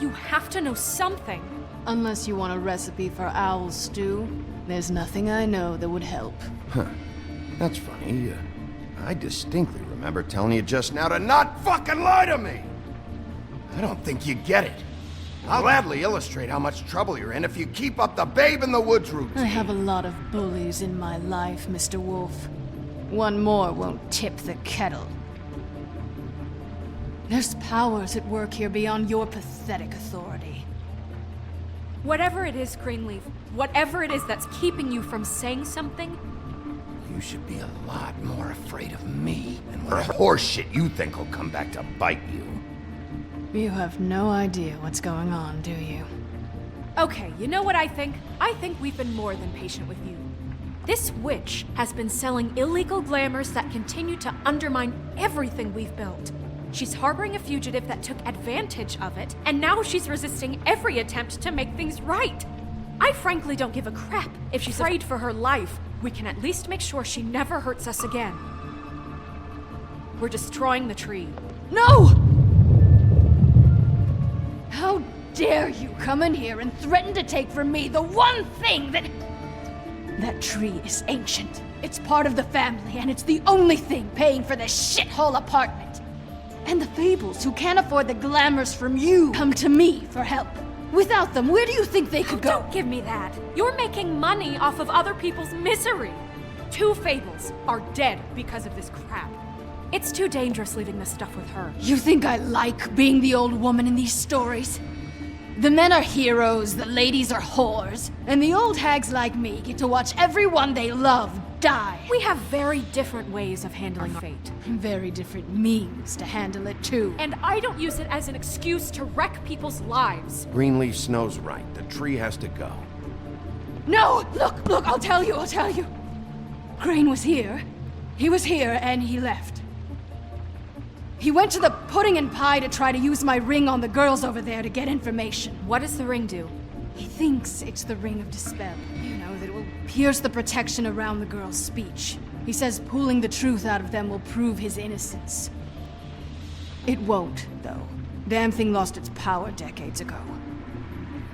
You have to know something. Unless you want a recipe for owl stew, there's nothing I know that would help. Huh. That's funny. I distinctly remember telling you just now to not fucking lie to me! I don't think you get it. I'll gladly illustrate how much trouble you're in if you keep up the Babe in the Woods routine. I have a lot of bullies in my life, Mr. Wolf. One more won't tip the kettle. There's powers at work here beyond your pathetic authority. Whatever it is, Greenleaf, whatever it is that's keeping you from saying something, you should be a lot more afraid of me and what horse shit you think will come back to bite you. You have no idea what's going on, do you? Okay, you know what I think? I think we've been more than patient with you. This witch has been selling illegal glamours that continue to undermine everything we've built. She's harboring a fugitive that took advantage of it, and now she's resisting every attempt to make things right. I frankly don't give a crap if she's afraid for her life. We can at least make sure she never hurts us again. We're destroying the tree. No! How dare you come in here and threaten to take from me the one thing that... That tree is ancient. It's part of the family, and it's the only thing paying for this shithole apartment. And the Fables, who can't afford the glamours from you, come to me for help. Without them, where do you think they could go? Don't give me that. You're making money off of other people's misery. 2 Fables are dead because of this crap. It's too dangerous leaving this stuff with her. You think I like being the old woman in these stories? The men are heroes, the ladies are whores, and the old hags like me get to watch everyone they love die. We have very different ways of handling fate. Very different means to handle it, too. And I don't use it as an excuse to wreck people's lives. Greenleaf Snow's right. The tree has to go. No! Look, I'll tell you. Crane was here. He was here, and he left. He went to the pudding and pie to try to use my ring on the girls over there to get information. What does the ring do? He thinks it's the ring of dispel. You know, that it will pierce the protection around the girls' speech. He says pulling the truth out of them will prove his innocence. It won't, though. Damn thing lost its power decades ago.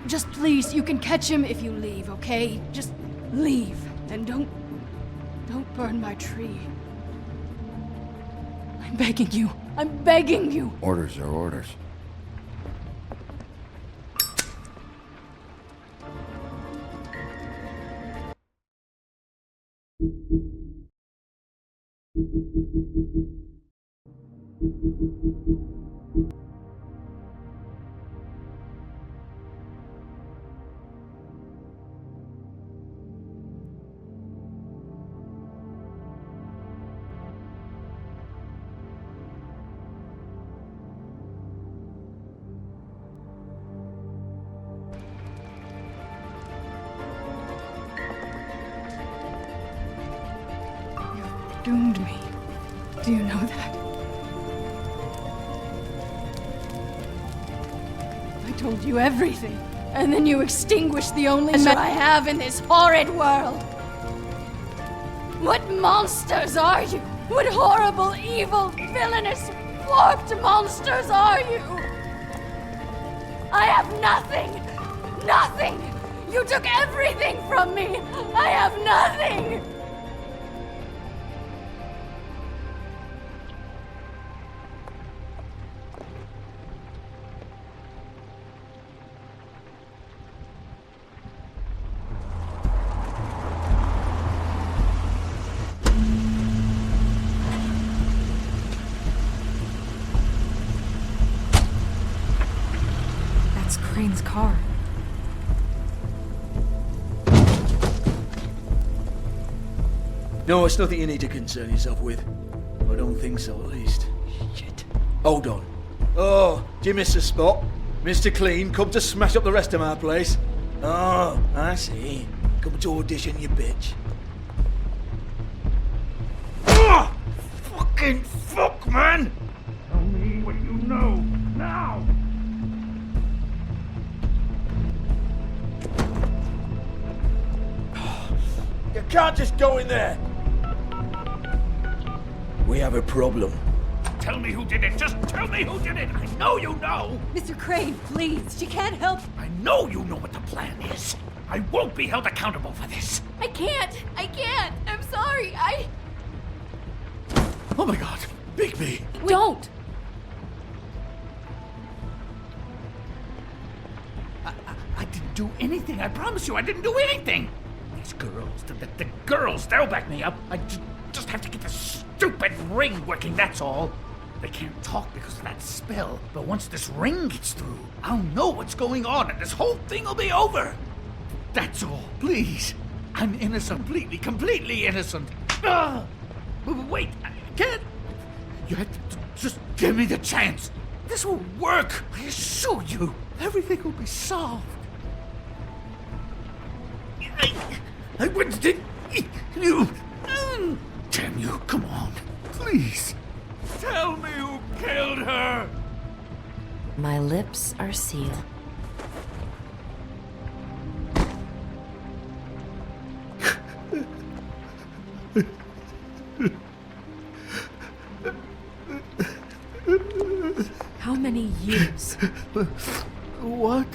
Just please, you can catch him if you leave, okay? Just leave, and don't burn my tree. I'm begging you. I'm begging you. Orders are orders. Doomed me. Do you know that? I told you everything, and then you extinguished the only measure I have in this horrid world. What monsters are you? What horrible, evil, villainous, warped monsters are you? I have nothing! Nothing! You took everything from me! I have nothing! Crane's car. No, it's nothing you need to concern yourself with. I don't think so, at least. Shit. Hold on. Oh, do you miss a spot? Mr. Clean, come to smash up the rest of my place. Oh, I see. Come to audition, you bitch. Ah! Fucking fuck, man! Tell me what you know, now! You can't just go in there! We have a problem. Tell me who did it. Just tell me who did it. I know you know. Mr. Crane, please. She can't help. I know you know what the plan is. I won't be held accountable for this. I can't. I'm sorry. Oh my god. Bigby. Don't. I didn't do anything. I promise you, I didn't do anything. These girls, the girls, they'll back me up. I just have to get this stupid ring working, that's all. They can't talk because of that spell, but once this ring gets through, I'll know what's going on and this whole thing will be over. That's all, please. I'm innocent, completely innocent. Wait, I can't. You have to just give me the chance. This will work, I assure you. Everything will be solved. I wouldn't did you. Damn you, come on, please. Tell me who killed her. My lips are sealed. How many years? What?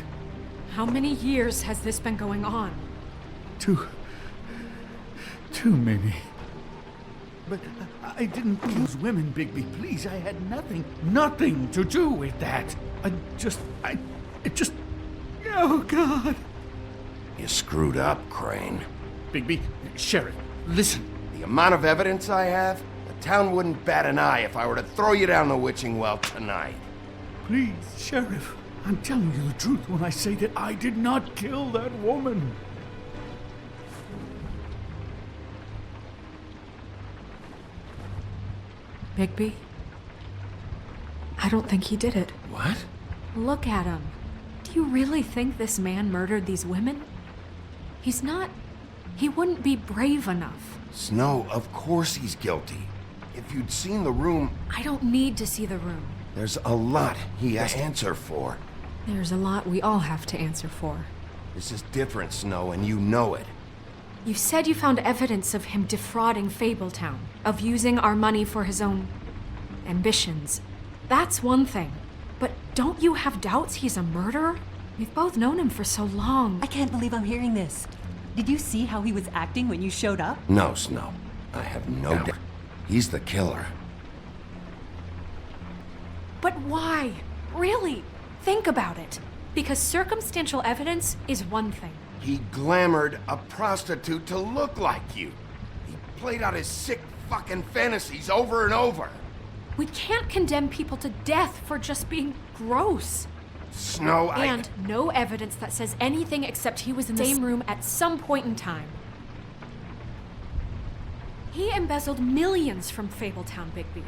How many years has this been going on? Two, maybe. But I didn't kill those women, Bigby. Please, I had nothing to do with that. Oh, God. You screwed up, Crane. Bigby, Sheriff, listen. The amount of evidence I have, the town wouldn't bat an eye if I were to throw you down the witching well tonight. Please, Sheriff, I'm telling you the truth when I say that I did not kill that woman. Bigby? I don't think he did it. What? Look at him. Do you really think this man murdered these women? He's not... He wouldn't be brave enough. Snow, of course he's guilty. If you'd seen the room... I don't need to see the room. There's a lot he has to answer for. There's a lot we all have to answer for. This is different, Snow, and you know it. You said you found evidence of him defrauding Fabletown, of using our money for his own ambitions. That's one thing. But don't you have doubts he's a murderer? We've both known him for so long. I can't believe I'm hearing this. Did you see how he was acting when you showed up? No, Snow. I have no doubt. He's the killer. But why? Really? Think about it. Because circumstantial evidence is one thing. He glamored a prostitute to look like you. He played out his sick fucking fantasies over and over. We can't condemn people to death for just being gross. Snow, And no evidence that says anything except he was in the same room at some point in time. He embezzled millions from Fabletown, Bigby.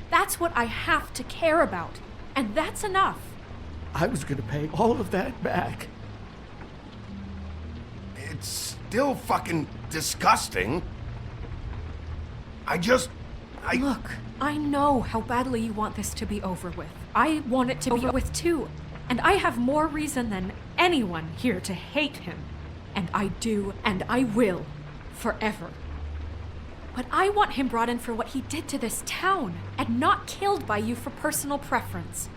That's what I have to care about. And that's enough. I was gonna pay all of that back. It's still fucking disgusting. Look, I know how badly you want this to be over with. I want it to be over with too. And I have more reason than anyone here to hate him. And I do, and I will, forever. But I want him brought in for what he did to this town, and not killed by you for personal preference.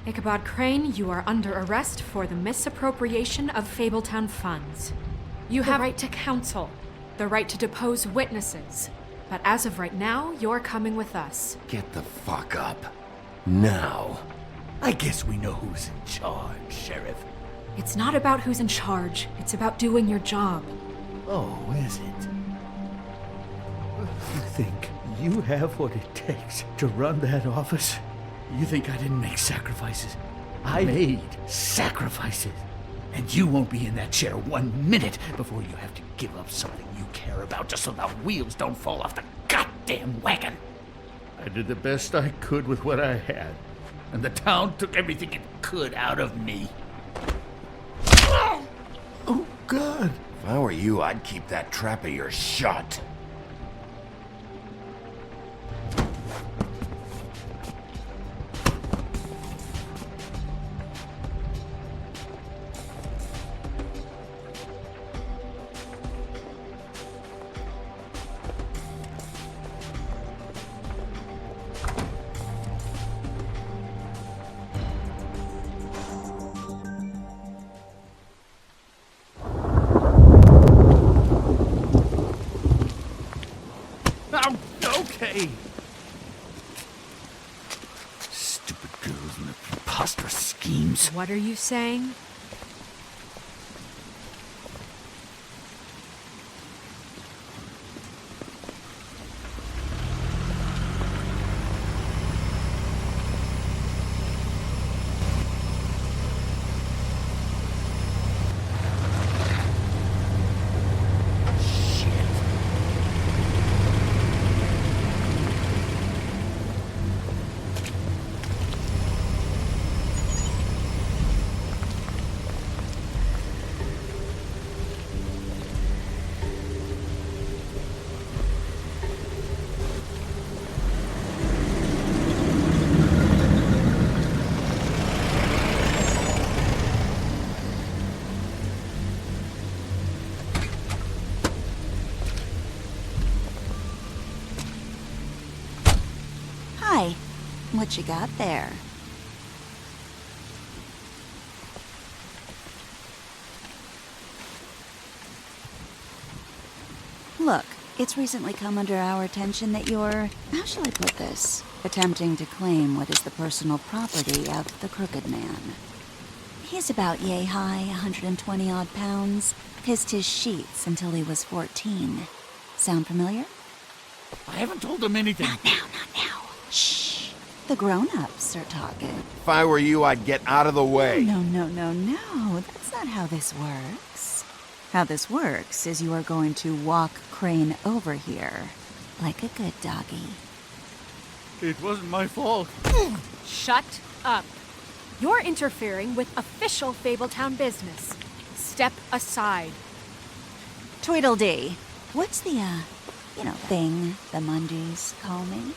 Ichabod Crane, you are under arrest for the misappropriation of Fabletown funds. You have the right to counsel, the right to depose witnesses. But as of right now, you're coming with us. Get the fuck up. Now. I guess we know who's in charge, Sheriff. It's not about who's in charge. It's about doing your job. Oh, is it? You think you have what it takes to run that office? You think I didn't make sacrifices? I made sacrifices. And you won't be in that chair 1 minute before you have to give up something you care about just so the wheels don't fall off the goddamn wagon. I did the best I could with what I had, and the town took everything it could out of me. Oh, God. If I were you, I'd keep that trap of yours shut. preposterous schemes. What are you saying? Hi. What you got there? Look, it's recently come under our attention that you're, how shall I put this, attempting to claim what is the personal property of the Crooked Man. He's about yay high, 120 odd pounds, pissed his sheets until he was 14. Sound familiar? I haven't told him anything. Not now. Shh. The grown-ups are talking. If I were you, I'd get out of the way. No. That's not how this works. How this works is you are going to walk Crane over here, like a good doggy. It wasn't my fault. Shut up. You're interfering with official Fabletown business. Step aside. Tweedledee. What's the, thing the Mundies call me?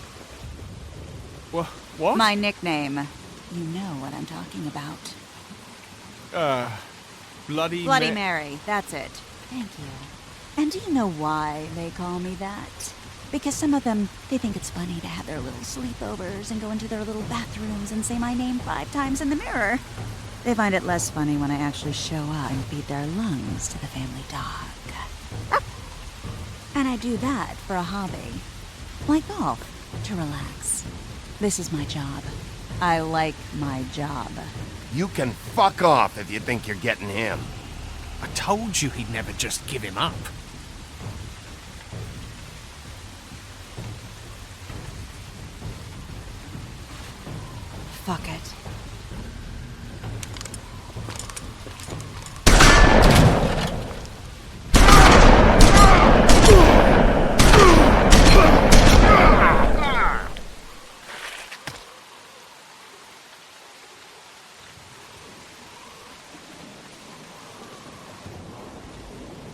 What? My nickname. You know what I'm talking about. Bloody Mary, that's it. Thank you. And do you know why they call me that? Because some of them, they think it's funny to have their little sleepovers and go into their little bathrooms and say my name 5 times in the mirror. They find it less funny when I actually show up and feed their lungs to the family dog. And I do that for a hobby. Like golf, to relax. This is my job. I like my job. You can fuck off if you think you're getting him. I told you he'd never just give him up. Fuck it.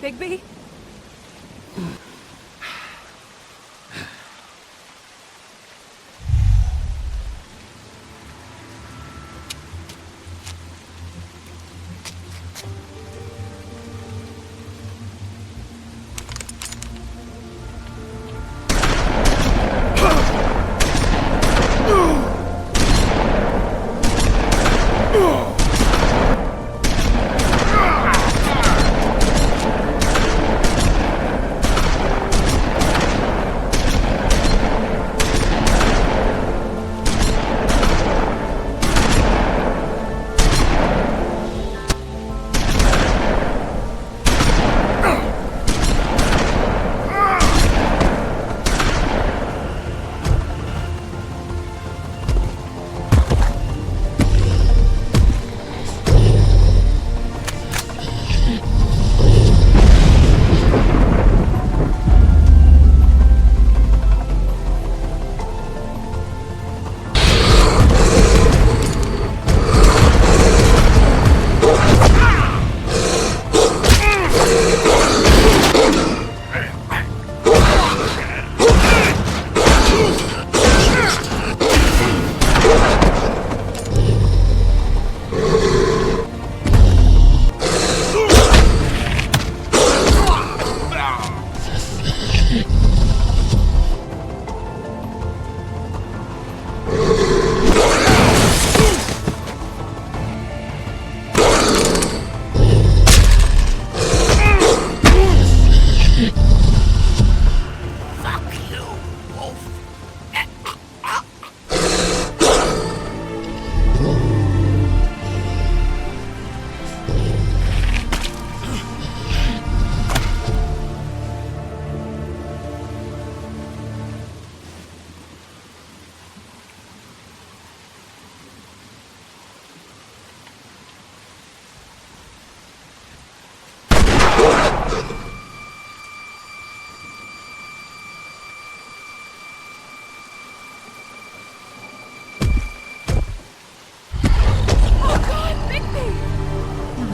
Bigby?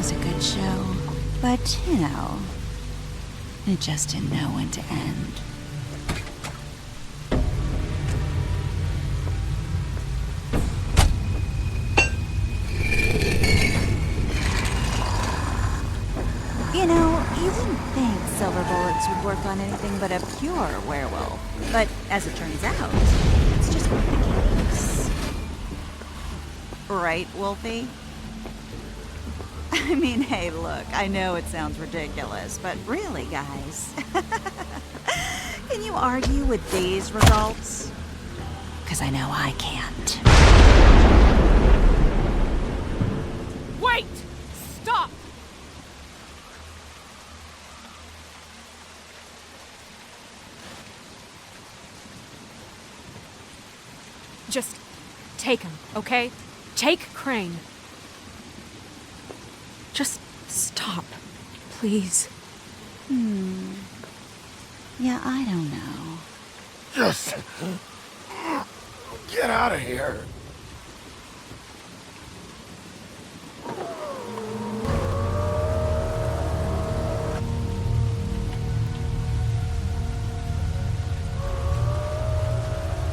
was a good show. But, you know, it just didn't know when to end. You know, you wouldn't think silver bullets would work on anything but a pure werewolf. But as it turns out, it's just not the case. Right, Wolfie? I mean, hey, look, I know it sounds ridiculous, but really, guys, can you argue with these results? 'Cause I know I can't. Wait! Stop! Just take him, okay? Take Crane. Just stop, please. Yeah, I don't know. Just get out of here.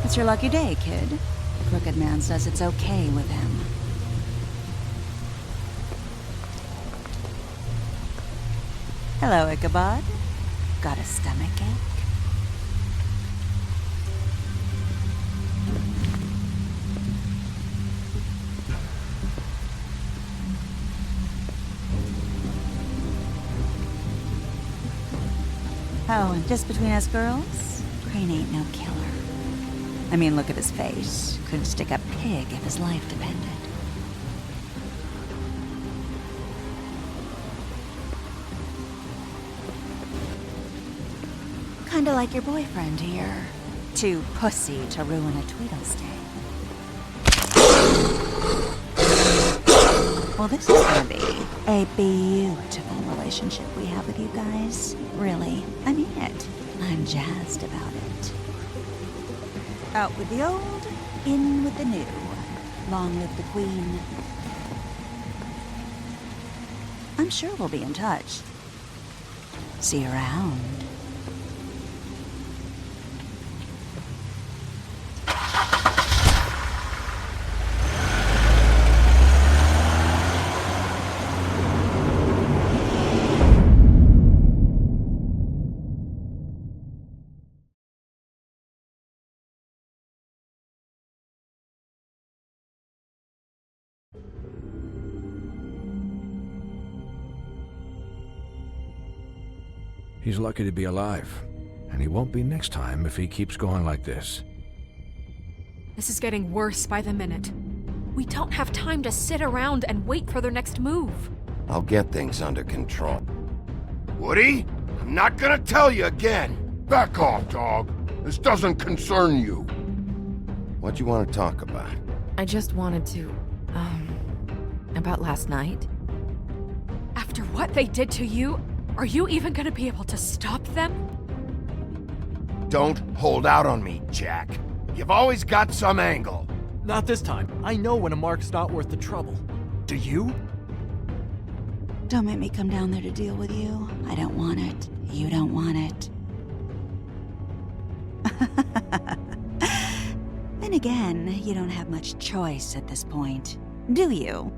It's your lucky day, kid. The Crooked Man says it's okay with him. Hello, Ichabod. Got a stomachache? Oh, and just between us girls, Crane ain't no killer. I mean, look at his face. Couldn't stick a pig if his life depended. Kinda like your boyfriend here. Too pussy to ruin a Tweedlestay. Well, this is gonna be a beautiful relationship we have with you guys. Really, I mean it. I'm jazzed about it. Out with the old, in with the new. Long live the Queen. I'm sure we'll be in touch. See you around. He's lucky to be alive, and he won't be next time if he keeps going like this. This is getting worse by the minute. We don't have time to sit around and wait for their next move. I'll get things under control. Woody, I'm not gonna tell you again. Back off, dog. This doesn't concern you. What do you want to talk about? I just wanted to, about last night. After what they did to you, are you even gonna be able to stop them? Don't hold out on me, Jack. You've always got some angle. Not this time. I know when a mark's not worth the trouble. Do you? Don't make me come down there to deal with you. I don't want it. You don't want it. Then again, you don't have much choice at this point, do you?